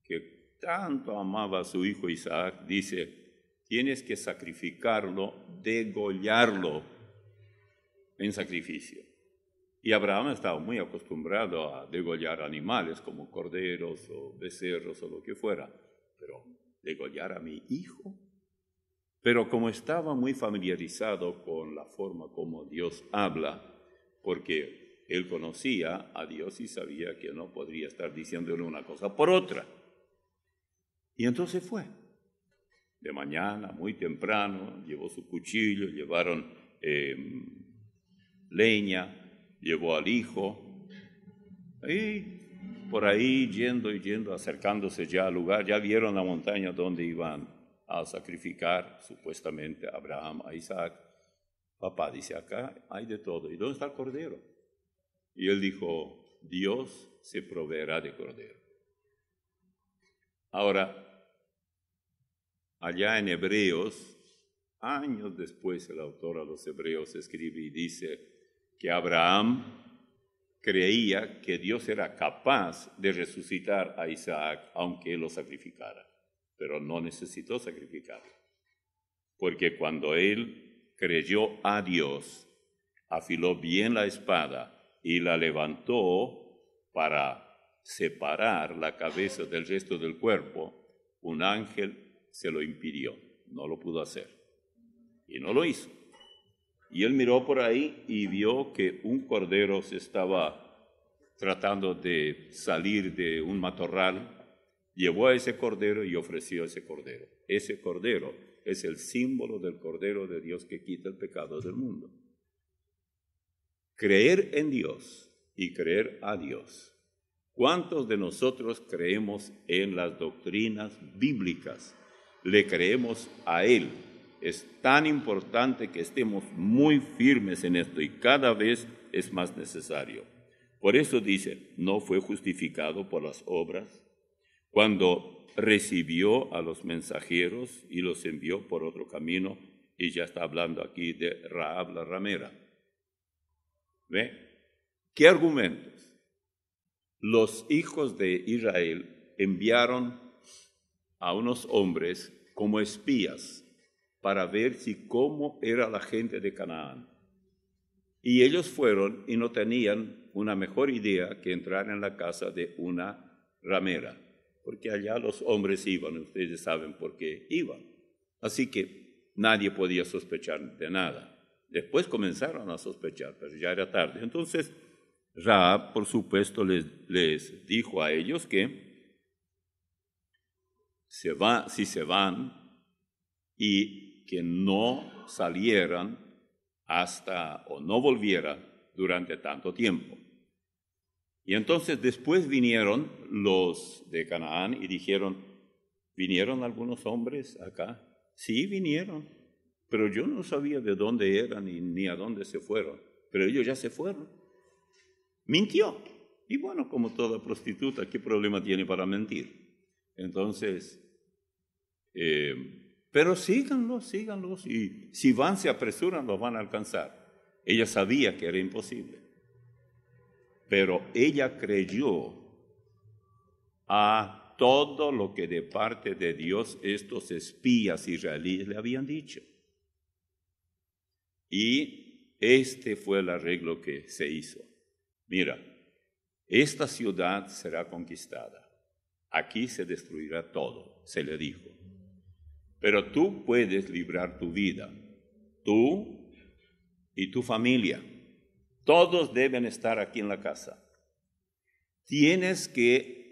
que tanto amaba a su hijo Isaac, dice, tienes que sacrificarlo, degollarlo en sacrificio. Y Abraham estaba muy acostumbrado a degollar animales como corderos o becerros o lo que fuera, pero degollar a mi hijo. Pero como estaba muy familiarizado con la forma como Dios habla, porque él conocía a Dios y sabía que no podría estar diciéndole una cosa por otra. Y entonces fue. De mañana, muy temprano, llevó su cuchillo, llevaron leña, llevó al hijo, y por ahí yendo y yendo, acercándose ya al lugar, ya vieron la montaña donde iban a sacrificar supuestamente a Abraham, a Isaac. Papá dice, acá hay de todo. ¿Y dónde está el cordero? Y él dijo, Dios se proveerá de cordero. Ahora, allá en Hebreos, años después el autor a los Hebreos escribe y dice que Abraham creía que Dios era capaz de resucitar a Isaac aunque él lo sacrificara. Pero no necesitó sacrificarlo, porque cuando él creyó a Dios, afiló bien la espada y la levantó para separar la cabeza del resto del cuerpo, un ángel se lo impidió, no lo pudo hacer, y no lo hizo. Y él miró por ahí y vio que un cordero se estaba tratando de salir de un matorral. Llevó a ese cordero y ofreció ese cordero. Ese cordero es el símbolo del Cordero de Dios que quita el pecado del mundo. Creer en Dios y creer a Dios. ¿Cuántos de nosotros creemos en las doctrinas bíblicas? Le creemos a Él. Es tan importante que estemos muy firmes en esto y cada vez es más necesario. Por eso dice, no fue justificado por las obras, cuando recibió a los mensajeros y los envió por otro camino, y ya está hablando aquí de Rahab la ramera. ¿Ve? ¿Qué argumentos? Los hijos de Israel enviaron a unos hombres como espías para ver cómo era la gente de Canaán. Y ellos fueron y no tenían una mejor idea que entrar en la casa de una ramera, porque allá los hombres iban, ustedes saben por qué iban. Así que nadie podía sospechar de nada. Después comenzaron a sospechar, pero ya era tarde. Entonces, Rahab, por supuesto, les dijo a ellos que si se van y que no salieran o no volvieran durante tanto tiempo. Y entonces después vinieron los de Canaán y dijeron, ¿vinieron algunos hombres acá? Sí, vinieron, pero yo no sabía de dónde eran ni a dónde se fueron, pero ellos ya se fueron. Mintió. Y bueno, como toda prostituta, ¿qué problema tiene para mentir? Entonces, pero síganlos, y si van, se apresuran, los van a alcanzar. Ella sabía que era imposible, pero ella creyó a todo lo que de parte de Dios estos espías israelíes le habían dicho. Y este fue el arreglo que se hizo. Mira, esta ciudad será conquistada. Aquí se destruirá todo, se le dijo. Pero tú puedes librar tu vida, tú y tu familia. Todos deben estar aquí en la casa. Tienes que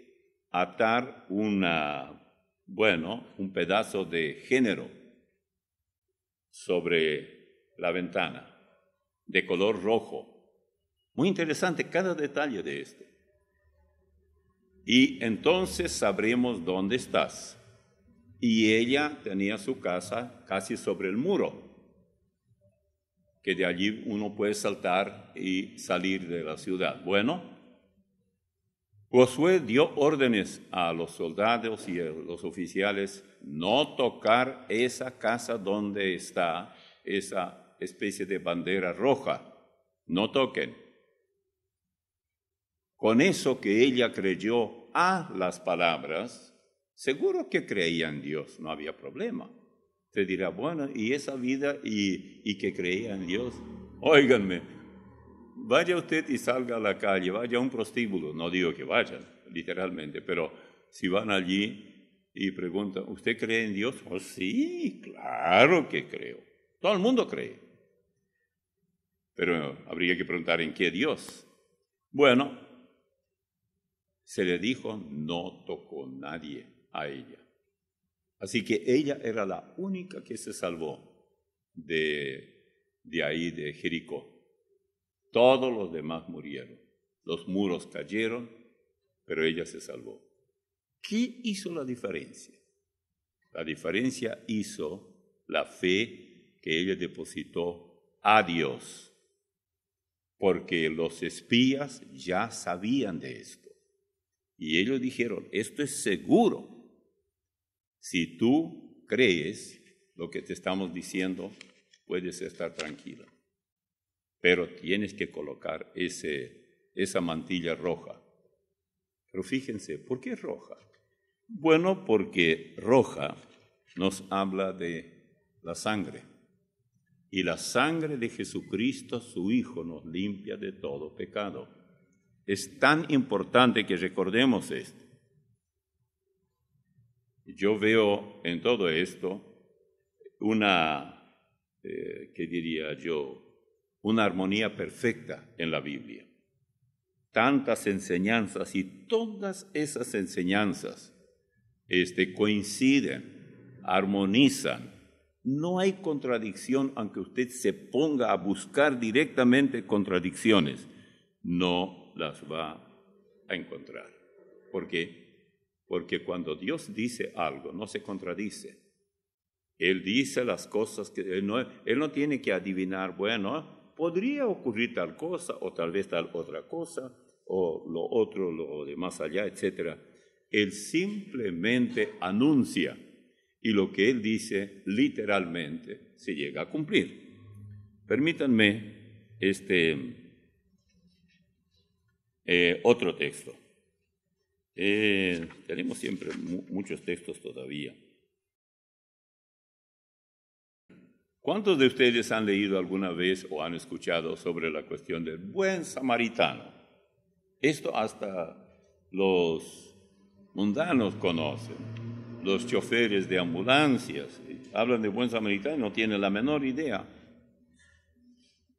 atar un pedazo de género sobre la ventana, de color rojo. Muy interesante cada detalle de esto. Y entonces sabremos dónde estás. Y ella tenía su casa casi sobre el muro, que de allí uno puede saltar y salir de la ciudad. Bueno, Josué dio órdenes a los soldados y a los oficiales no tocar esa casa donde está esa especie de bandera roja. No toquen. Con eso que ella creyó a las palabras, seguro que creía en Dios, no había problema. Te dirá, bueno, ¿y esa vida y que creía en Dios? Óiganme, vaya usted y salga a la calle, vaya a un prostíbulo, no digo que vayan, literalmente, pero si van allí y preguntan, ¿usted cree en Dios? Oh, sí, claro que creo. Todo el mundo cree. Pero habría que preguntar, ¿en qué Dios? Bueno, se le dijo, no tocó nadie a ella. Así que ella era la única que se salvó de ahí, de Jericó. Todos los demás murieron. Los muros cayeron, pero ella se salvó. ¿Qué hizo la diferencia? La diferencia hizo la fe que ella depositó a Dios, porque los espías ya sabían de esto. Y ellos dijeron, esto es seguro. Si tú crees lo que te estamos diciendo, puedes estar tranquila. Pero tienes que colocar esa mantilla roja. Pero fíjense, ¿por qué roja? Bueno, porque roja nos habla de la sangre. Y la sangre de Jesucristo, su Hijo, nos limpia de todo pecado. Es tan importante que recordemos esto. Yo veo en todo esto una armonía perfecta en la Biblia. Tantas enseñanzas y todas esas enseñanzas coinciden, armonizan. No hay contradicción, aunque usted se ponga a buscar directamente contradicciones, no las va a encontrar. ¿Por qué? Porque cuando Dios dice algo, no se contradice. Él dice las cosas que Él no tiene que adivinar, bueno, podría ocurrir tal cosa, o tal vez tal otra cosa, o lo otro, lo de más allá, etc. Él simplemente anuncia, y lo que Él dice literalmente se llega a cumplir. Permítanme otro texto. Tenemos siempre muchos textos todavía. ¿Cuántos de ustedes han leído alguna vez o han escuchado sobre la cuestión del buen samaritano? Esto hasta los mundanos conocen, los choferes de ambulancias, hablan de buen samaritano y no tienen la menor idea.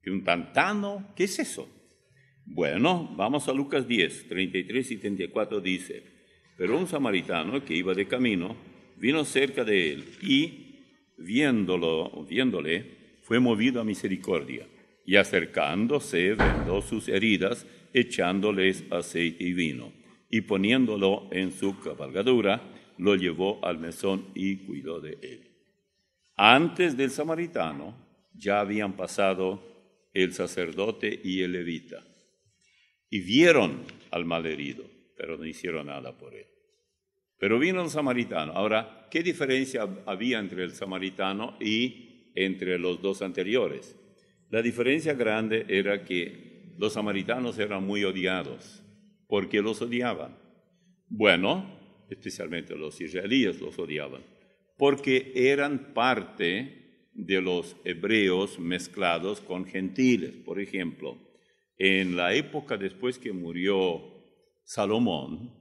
¿Que un pantano? ¿Qué es eso? Bueno, vamos a Lucas 10, 33 y 34 dice: pero un samaritano que iba de camino vino cerca de él y, viéndole, fue movido a misericordia, y acercándose vendó sus heridas, echándoles aceite y vino, y poniéndolo en su cabalgadura, lo llevó al mesón y cuidó de él. Antes del samaritano ya habían pasado el sacerdote y el levita, y vieron al malherido, pero no hicieron nada por él. Pero vino el samaritano. Ahora, ¿qué diferencia había entre el samaritano y entre los dos anteriores? La diferencia grande era que los samaritanos eran muy odiados. ¿Por qué los odiaban? Bueno, especialmente los israelíes los odiaban, porque eran parte de los hebreos mezclados con gentiles. Por ejemplo, en la época después que murió Salomón,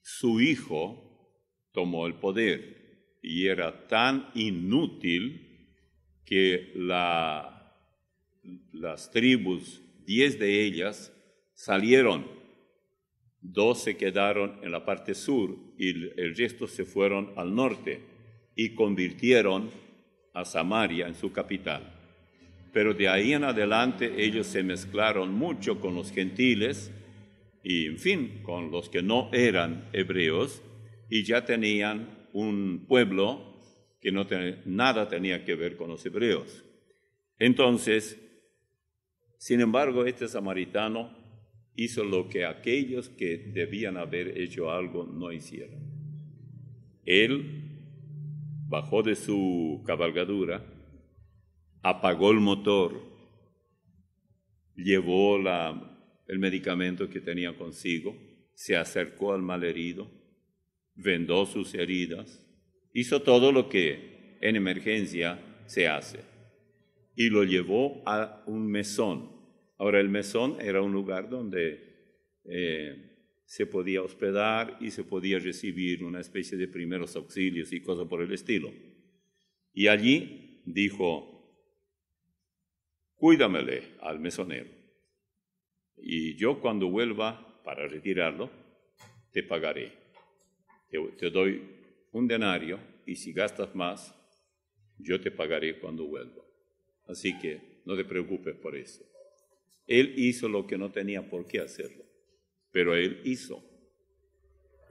su hijo tomó el poder y era tan inútil que las tribus, 10 de ellas, salieron, 2 se quedaron en la parte sur y el resto se fueron al norte y convirtieron a Samaria en su capital. Pero de ahí en adelante ellos se mezclaron mucho con los gentiles y, en fin, con los que no eran hebreos, y ya tenían un pueblo que nada tenía que ver con los hebreos. Entonces, sin embargo, este samaritano hizo lo que aquellos que debían haber hecho algo no hicieron. Él bajó de su cabalgadura, apagó el motor, llevó el medicamento que tenía consigo, se acercó al malherido, vendó sus heridas, hizo todo lo que en emergencia se hace y lo llevó a un mesón. Ahora, el mesón era un lugar donde se podía hospedar y se podía recibir una especie de primeros auxilios y cosas por el estilo. Y allí dijo: cuídamele al mesonero, y yo cuando vuelva para retirarlo, te pagaré. Te doy un denario, y si gastas más, yo te pagaré cuando vuelva. Así que no te preocupes por eso. Él hizo lo que no tenía por qué hacerlo, pero él hizo.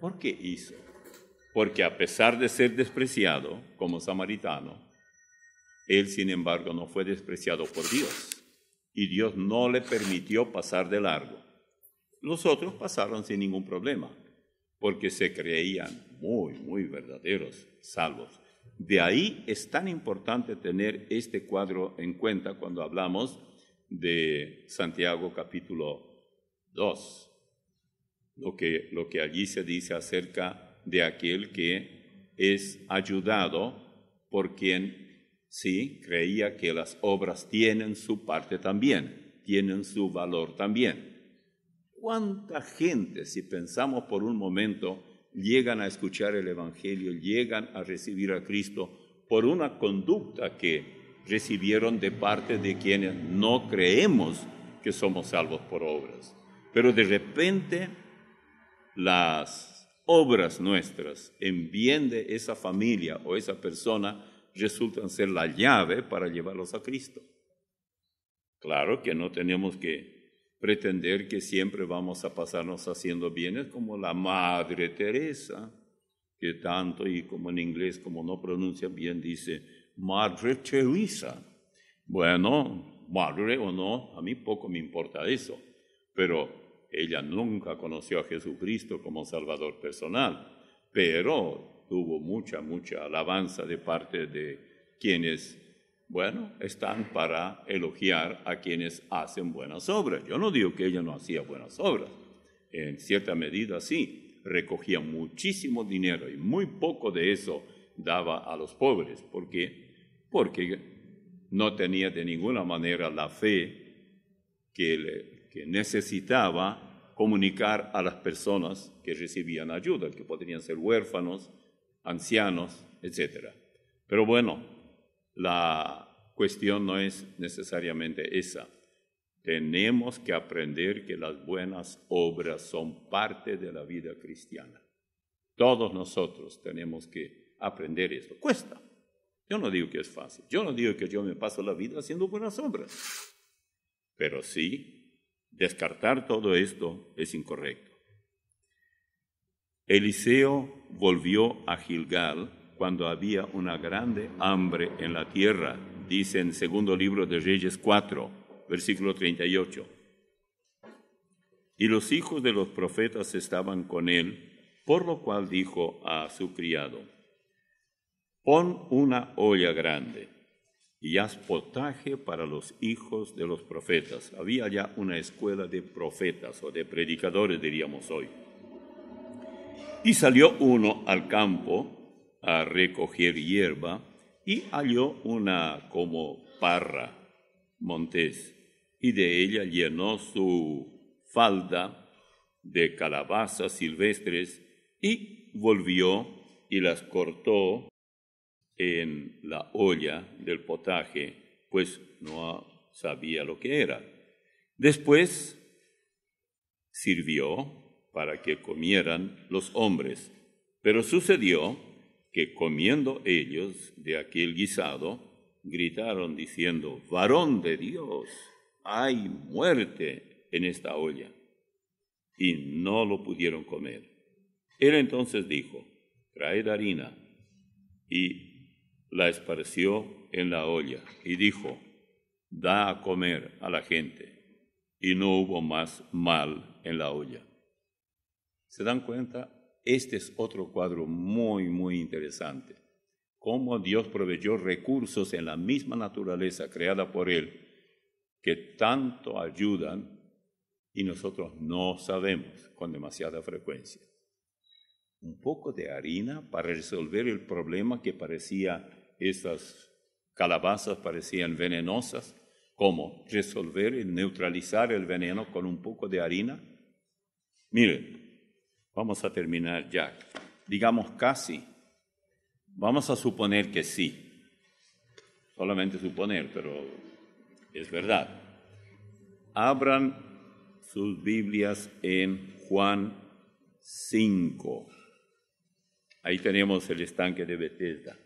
¿Por qué hizo? Porque a pesar de ser despreciado como samaritano, él, sin embargo, no fue despreciado por Dios. Y Dios no le permitió pasar de largo. Los otros pasaron sin ningún problema, porque se creían muy, muy verdaderos, salvos. De ahí es tan importante tener este cuadro en cuenta cuando hablamos de Santiago capítulo 2. Lo que allí se dice acerca de aquel que es ayudado por quien sí creía que las obras tienen su parte también, tienen su valor también. ¿Cuánta gente, si pensamos por un momento, llegan a escuchar el Evangelio, llegan a recibir a Cristo por una conducta que recibieron de parte de quienes no creemos que somos salvos por obras? Pero de repente las obras nuestras en bien de esa familia o esa persona resultan ser la llave para llevarlos a Cristo. Claro que no tenemos que pretender que siempre vamos a pasarnos haciendo bienes como la Madre Teresa, que tanto, y como en inglés, como no pronuncia bien, dice Madre Teresa. Bueno, madre o no, a mí poco me importa eso, pero ella nunca conoció a Jesucristo como Salvador personal, pero tuvo mucha alabanza de parte de quienes, bueno, están para elogiar a quienes hacen buenas obras. Yo no digo que ella no hacía buenas obras, en cierta medida sí, recogía muchísimo dinero y muy poco de eso daba a los pobres. ¿Por qué? Porque no tenía de ninguna manera la fe que necesitaba comunicar a las personas que recibían ayuda, que podrían ser huérfanos, ancianos, etc. Pero bueno, la cuestión no es necesariamente esa. Tenemos que aprender que las buenas obras son parte de la vida cristiana. Todos nosotros tenemos que aprender esto. Cuesta. Yo no digo que es fácil. Yo no digo que yo me paso la vida haciendo buenas obras. Pero sí, descartar todo esto es incorrecto. Eliseo volvió a Gilgal cuando había una grande hambre en la tierra, dice en segundo libro de Reyes 4, versículo 38. Y los hijos de los profetas estaban con él, por lo cual dijo a su criado: pon una olla grande y haz potaje para los hijos de los profetas. Había ya una escuela de profetas o de predicadores, diríamos hoy. Y salió uno al campo a recoger hierba y halló una como parra montés, y de ella llenó su falda de calabazas silvestres y volvió y las cortó en la olla del potaje, pues no sabía lo que era. Después sirvió para que comieran los hombres, pero sucedió que comiendo ellos de aquel guisado, gritaron diciendo: varón de Dios, hay muerte en esta olla. Y no lo pudieron comer. Él entonces dijo: traed harina. Y la esparció en la olla y dijo: da a comer a la gente. Y no hubo más mal en la olla. ¿Se dan cuenta? Este es otro cuadro muy, muy interesante. Cómo Dios proveyó recursos en la misma naturaleza creada por Él que tanto ayudan y nosotros no sabemos con demasiada frecuencia. Un poco de harina para resolver el problema que parecía, esas calabazas parecían venenosas. ¿Cómo? Resolver y neutralizar el veneno con un poco de harina. Miren, vamos a terminar ya. Digamos casi. Vamos a suponer que sí. Solamente suponer, pero es verdad. Abran sus Biblias en Juan 5. Ahí tenemos el estanque de Betesda.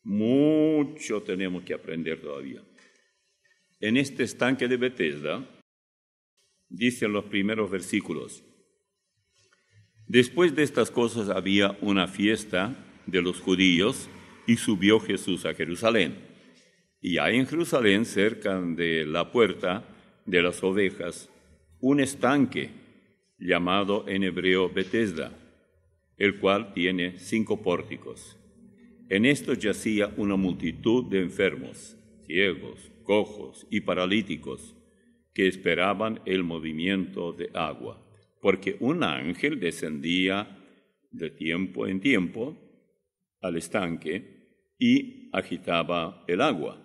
Mucho tenemos que aprender todavía. En este estanque de Betesda, dicen los primeros versículos: después de estas cosas había una fiesta de los judíos y subió Jesús a Jerusalén. Y hay en Jerusalén, cerca de la puerta de las ovejas, un estanque llamado en hebreo Betesda, el cual tiene 5 pórticos. En esto yacía una multitud de enfermos, ciegos, cojos y paralíticos, que esperaban el movimiento de agua, porque un ángel descendía de tiempo en tiempo al estanque y agitaba el agua.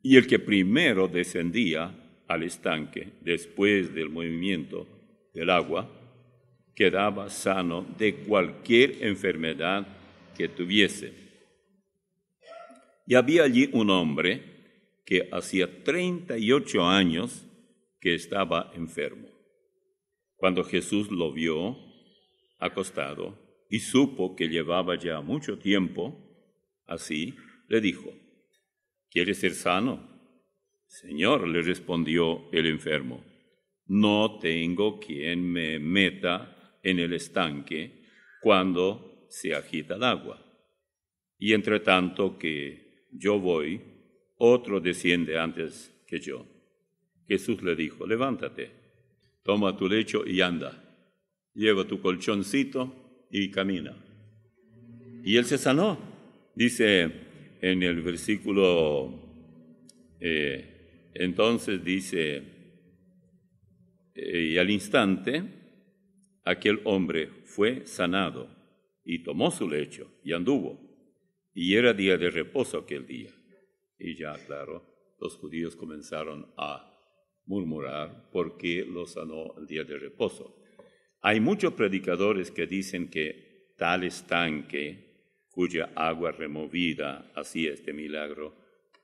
Y el que primero descendía al estanque, después del movimiento del agua, quedaba sano de cualquier enfermedad que tuviese. Y había allí un hombre que hacía 38 años que estaba enfermo. Cuando Jesús lo vio acostado y supo que llevaba ya mucho tiempo así, le dijo: ¿quieres ser sano? Señor, le respondió el enfermo, no tengo quien me meta en el estanque cuando se agita el agua. Y entre tanto que yo voy, otro desciende antes que yo. Jesús le dijo: levántate, toma tu lecho y anda. Lleva tu colchoncito y camina. Y él se sanó. Dice en el versículo, entonces dice, y al instante aquel hombre fue sanado y tomó su lecho y anduvo. Y era día de reposo aquel día. Y ya, claro, los judíos comenzaron a murmurar porque lo sanó el día de reposo. Hay muchos predicadores que dicen que tal estanque cuya agua removida hacía este milagro,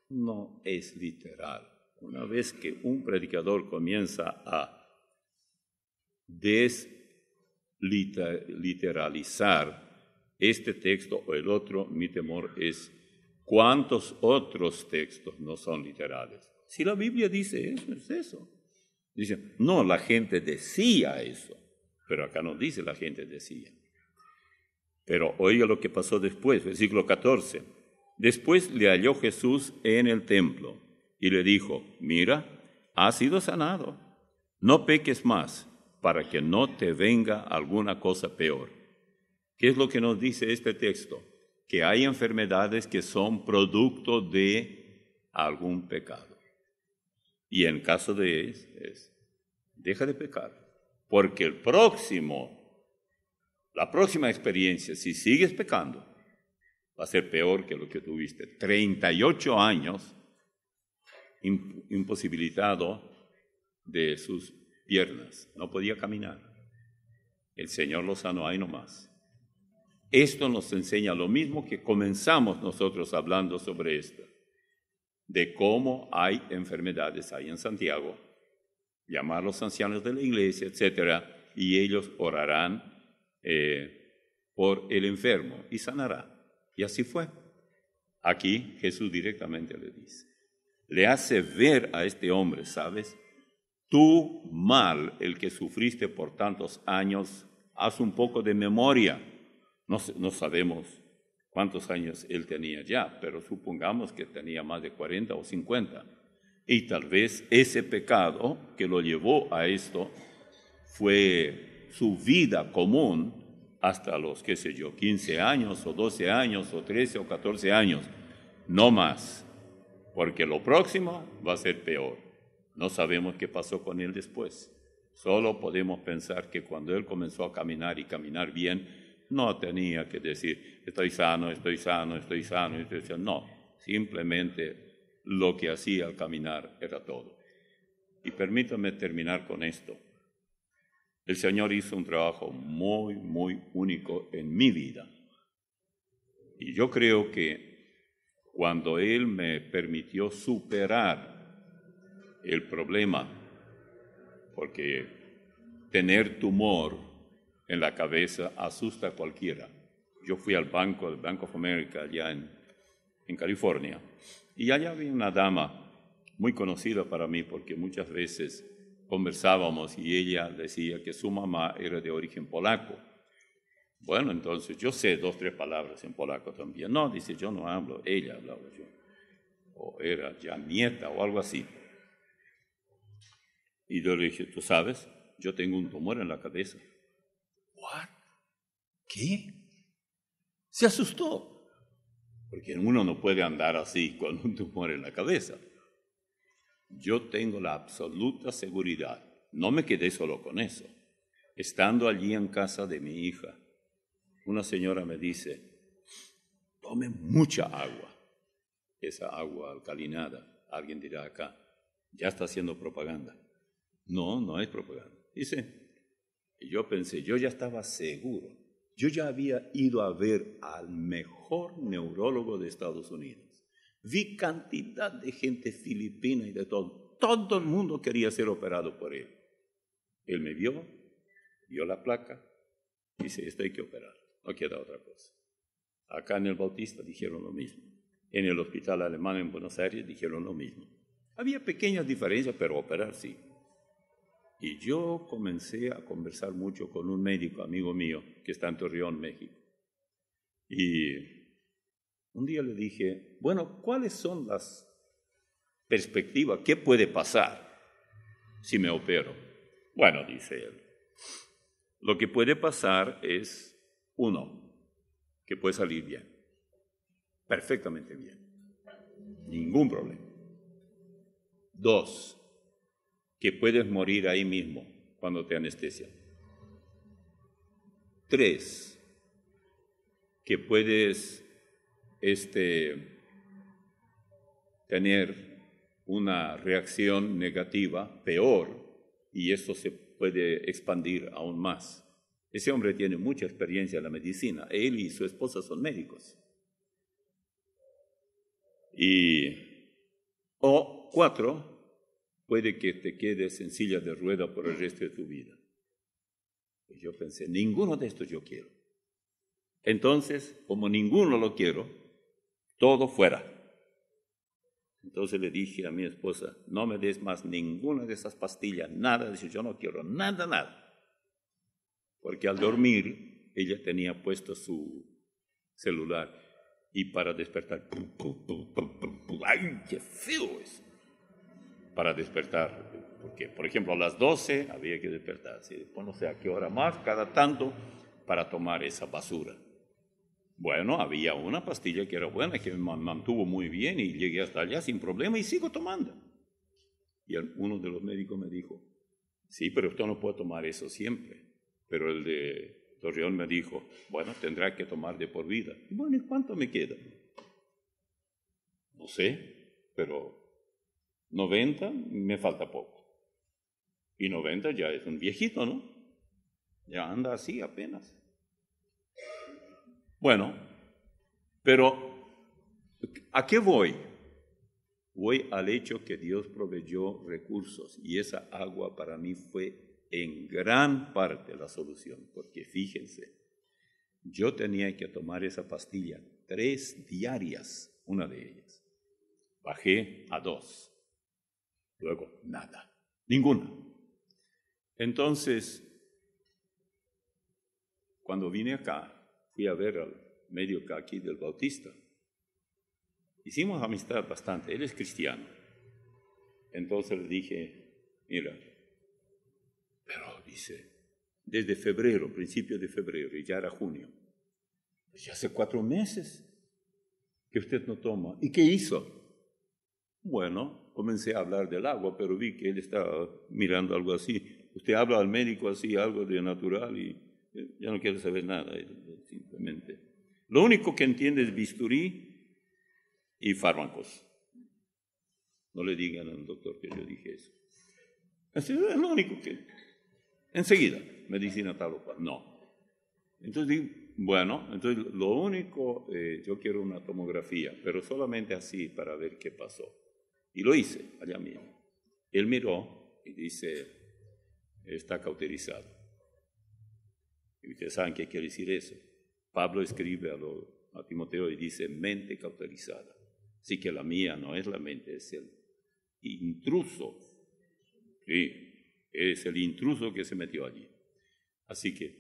no es literal. Una vez que un predicador comienza a desliteralizar este texto o el otro, mi temor es cuántos otros textos no son literales. Si la Biblia dice eso, es eso. Dice, no, la gente decía eso, pero acá no dice la gente decía. Pero oiga lo que pasó después, versículo 14. Después le halló Jesús en el templo y le dijo, mira, has sido sanado, no peques más, para que no te venga alguna cosa peor. ¿Qué es lo que nos dice este texto? Que hay enfermedades que son producto de algún pecado. Y en caso de ellos, deja de pecar, porque la próxima experiencia, si sigues pecando, va a ser peor que lo que tuviste. 38 años imposibilitado de sus piernas, no podía caminar. El Señor lo sanó ahí nomás. Esto nos enseña lo mismo que comenzamos nosotros hablando sobre esto, de cómo hay enfermedades ahí en Santiago, llamar a los ancianos de la iglesia, etcétera, y ellos orarán por el enfermo y sanará. Y así fue. Aquí Jesús directamente le dice, le hace ver a este hombre, ¿sabes? Tú mal, el que sufriste por tantos años, haz un poco de memoria. No sabemos cuántos años él tenía ya, pero supongamos que tenía más de 40 o 50. Y tal vez ese pecado que lo llevó a esto fue su vida común hasta los, 15 años o 12 años o 13 o 14 años, no más, porque lo próximo va a ser peor. No sabemos qué pasó con él después. Solo podemos pensar que cuando él comenzó a caminar y caminar bien, no tenía que decir, estoy sano, estoy sano, estoy sano, estoy sano. No, simplemente lo que hacía al caminar era todo. Y permítame terminar con esto. El Señor hizo un trabajo muy, muy único en mi vida. Y yo creo que cuando Él me permitió superar el problema, porque tener tumor en la cabeza asusta a cualquiera. Yo fui al Bank of America allá en California, y allá había una dama muy conocida para mí porque muchas veces conversábamos y ella decía que su mamá era de origen polaco. Bueno, entonces yo sé 2 o 3 palabras en polaco también. No, dice, yo no hablo, ella hablaba yo. O era ya nieta o algo así. Y yo le dije, ¿tú sabes? Yo tengo un tumor en la cabeza. ¿What? ¿Qué? Se asustó. Porque uno no puede andar así con un tumor en la cabeza. Yo tengo la absoluta seguridad, no me quedé solo con eso. Estando allí en casa de mi hija, una señora me dice, tome mucha agua. Esa agua alcalinada, alguien dirá acá, ya está haciendo propaganda. No, no es propaganda. Dice, y yo pensé, yo ya estaba seguro. Yo ya había ido a ver al mejor neurólogo de Estados Unidos. Vi cantidad de gente filipina y de todo. Todo el mundo quería ser operado por él. Él me vio la placa, dice, esto hay que operar, no queda otra cosa. Acá en el Bautista dijeron lo mismo. En el hospital alemán en Buenos Aires dijeron lo mismo. Había pequeñas diferencias, pero operar sí. Y yo comencé a conversar mucho con un médico, amigo mío, que está en Torreón, México. Y un día le dije, bueno, ¿cuáles son las perspectivas? ¿Qué puede pasar si me opero? Bueno, dice él, lo que puede pasar es, 1, que puede salir bien, perfectamente bien, ningún problema. 2, que puedes morir ahí mismo cuando te anestesian. 3, que puedes tener una reacción negativa peor y eso se puede expandir aún más. Ese hombre tiene mucha experiencia en la medicina. Él y su esposa son médicos. O 4, puede que te quedes en silla de rueda por el resto de tu vida. Y yo pensé, ninguno de estos yo quiero. Entonces, como ninguno lo quiero, todo fuera. Entonces le dije a mi esposa, no me des más ninguna de esas pastillas, nada. Dice, yo no quiero nada. Porque al dormir, ella tenía puesto su celular y para despertar, ¡ay, qué feo es! Para despertar, porque por ejemplo a las 12 había que despertarse, después no sé a qué hora más, cada tanto, para tomar esa basura. Bueno, había una pastilla que era buena, que me mantuvo muy bien y llegué hasta allá sin problema y sigo tomando. Y uno de los médicos me dijo, sí, pero usted no puede tomar eso siempre. Pero el de Torreón me dijo, bueno, tendrá que tomar de por vida. Y bueno, ¿y cuánto me queda? No sé, pero 90 me falta poco. Y 90 ya es un viejito, ¿no? Ya anda así apenas. Bueno, pero ¿a qué voy? Voy al hecho que Dios proveyó recursos y esa agua para mí fue en gran parte la solución, porque fíjense, yo tenía que tomar esa pastilla 3 diarias, una de ellas. Bajé a 2, luego nada, ninguna. Entonces, cuando vine acá, fui a ver al médico aquí del Bautista. Hicimos amistad bastante, él es cristiano. Entonces le dije, mira, pero dice, desde febrero, principio de febrero, y ya era junio, pues ya hace 4 meses que usted no toma. ¿Y qué hizo? Bueno, comencé a hablar del agua, pero vi que él estaba mirando algo así. Usted habla al médico así, algo de natural, y ya no quiere saber nada, simplemente. Lo único que entiende es bisturí y fármacos. No le digan al doctor que yo dije eso. Así es lo único que... Enseguida, medicina tal o cual. No. Entonces digo, bueno, entonces lo único, yo quiero una tomografía, pero solamente así para ver qué pasó. Y lo hice allá mismo. Él miró y dice, está cauterizado. Y ustedes saben qué quiere decir eso. Pablo escribe a Timoteo y dice, mente cauterizada. Así que la mía no es la mente, es el intruso. Sí, es el intruso que se metió allí. Así que,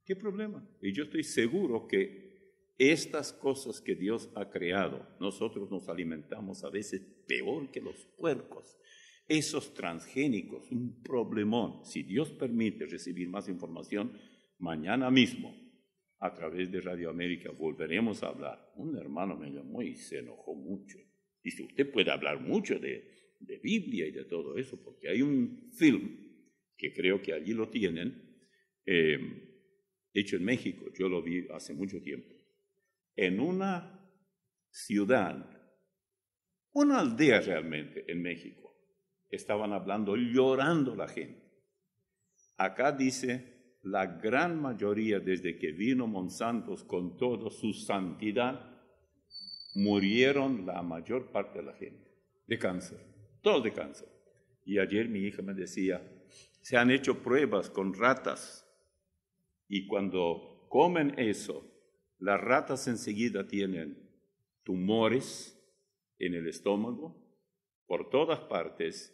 ¿qué problema? Y yo estoy seguro que estas cosas que Dios ha creado, nosotros nos alimentamos a veces peor que los puercos. Esos transgénicos, un problemón. Si Dios permite recibir más información, mañana mismo, a través de Radio América, volveremos a hablar. Un hermano me llamó y se enojó mucho. Dice, usted puede hablar mucho de Biblia y de todo eso, porque hay un film, que creo que allí lo tienen, hecho en México, yo lo vi hace mucho tiempo, en una ciudad, una aldea realmente en México, estaban hablando, llorando la gente. Acá dice, la gran mayoría desde que vino Monsanto con toda su santidad, murieron la mayor parte de la gente de cáncer, todos de cáncer. Y ayer mi hija me decía, se han hecho pruebas con ratas y cuando comen eso, las ratas enseguida tienen tumores en el estómago por todas partes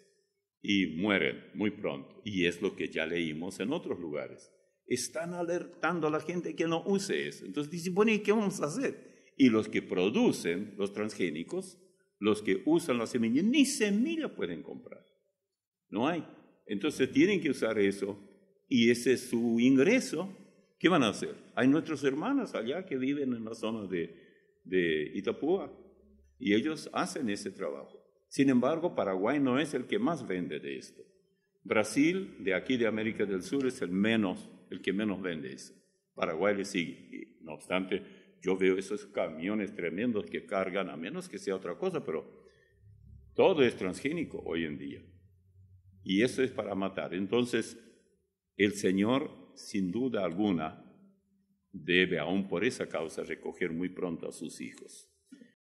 y mueren muy pronto. Y es lo que ya leímos en otros lugares. Están alertando a la gente que no use eso. Entonces dicen, bueno, ¿y qué vamos a hacer? Y los que producen los transgénicos, los que usan la semilla, ni semilla pueden comprar. No hay. Entonces tienen que usar eso y ese es su ingreso. ¿Qué van a hacer? Hay nuestros hermanos allá que viven en la zona de Itapúa y ellos hacen ese trabajo. Sin embargo, Paraguay no es el que más vende de esto. Brasil, de aquí de América del Sur, es el que menos vende eso. Paraguay le sigue. Y, no obstante, yo veo esos camiones tremendos que cargan, a menos que sea otra cosa, pero todo es transgénico hoy en día. Y eso es para matar. Entonces, el Señor, sin duda alguna, debe, aún por esa causa, recoger muy pronto a sus hijos.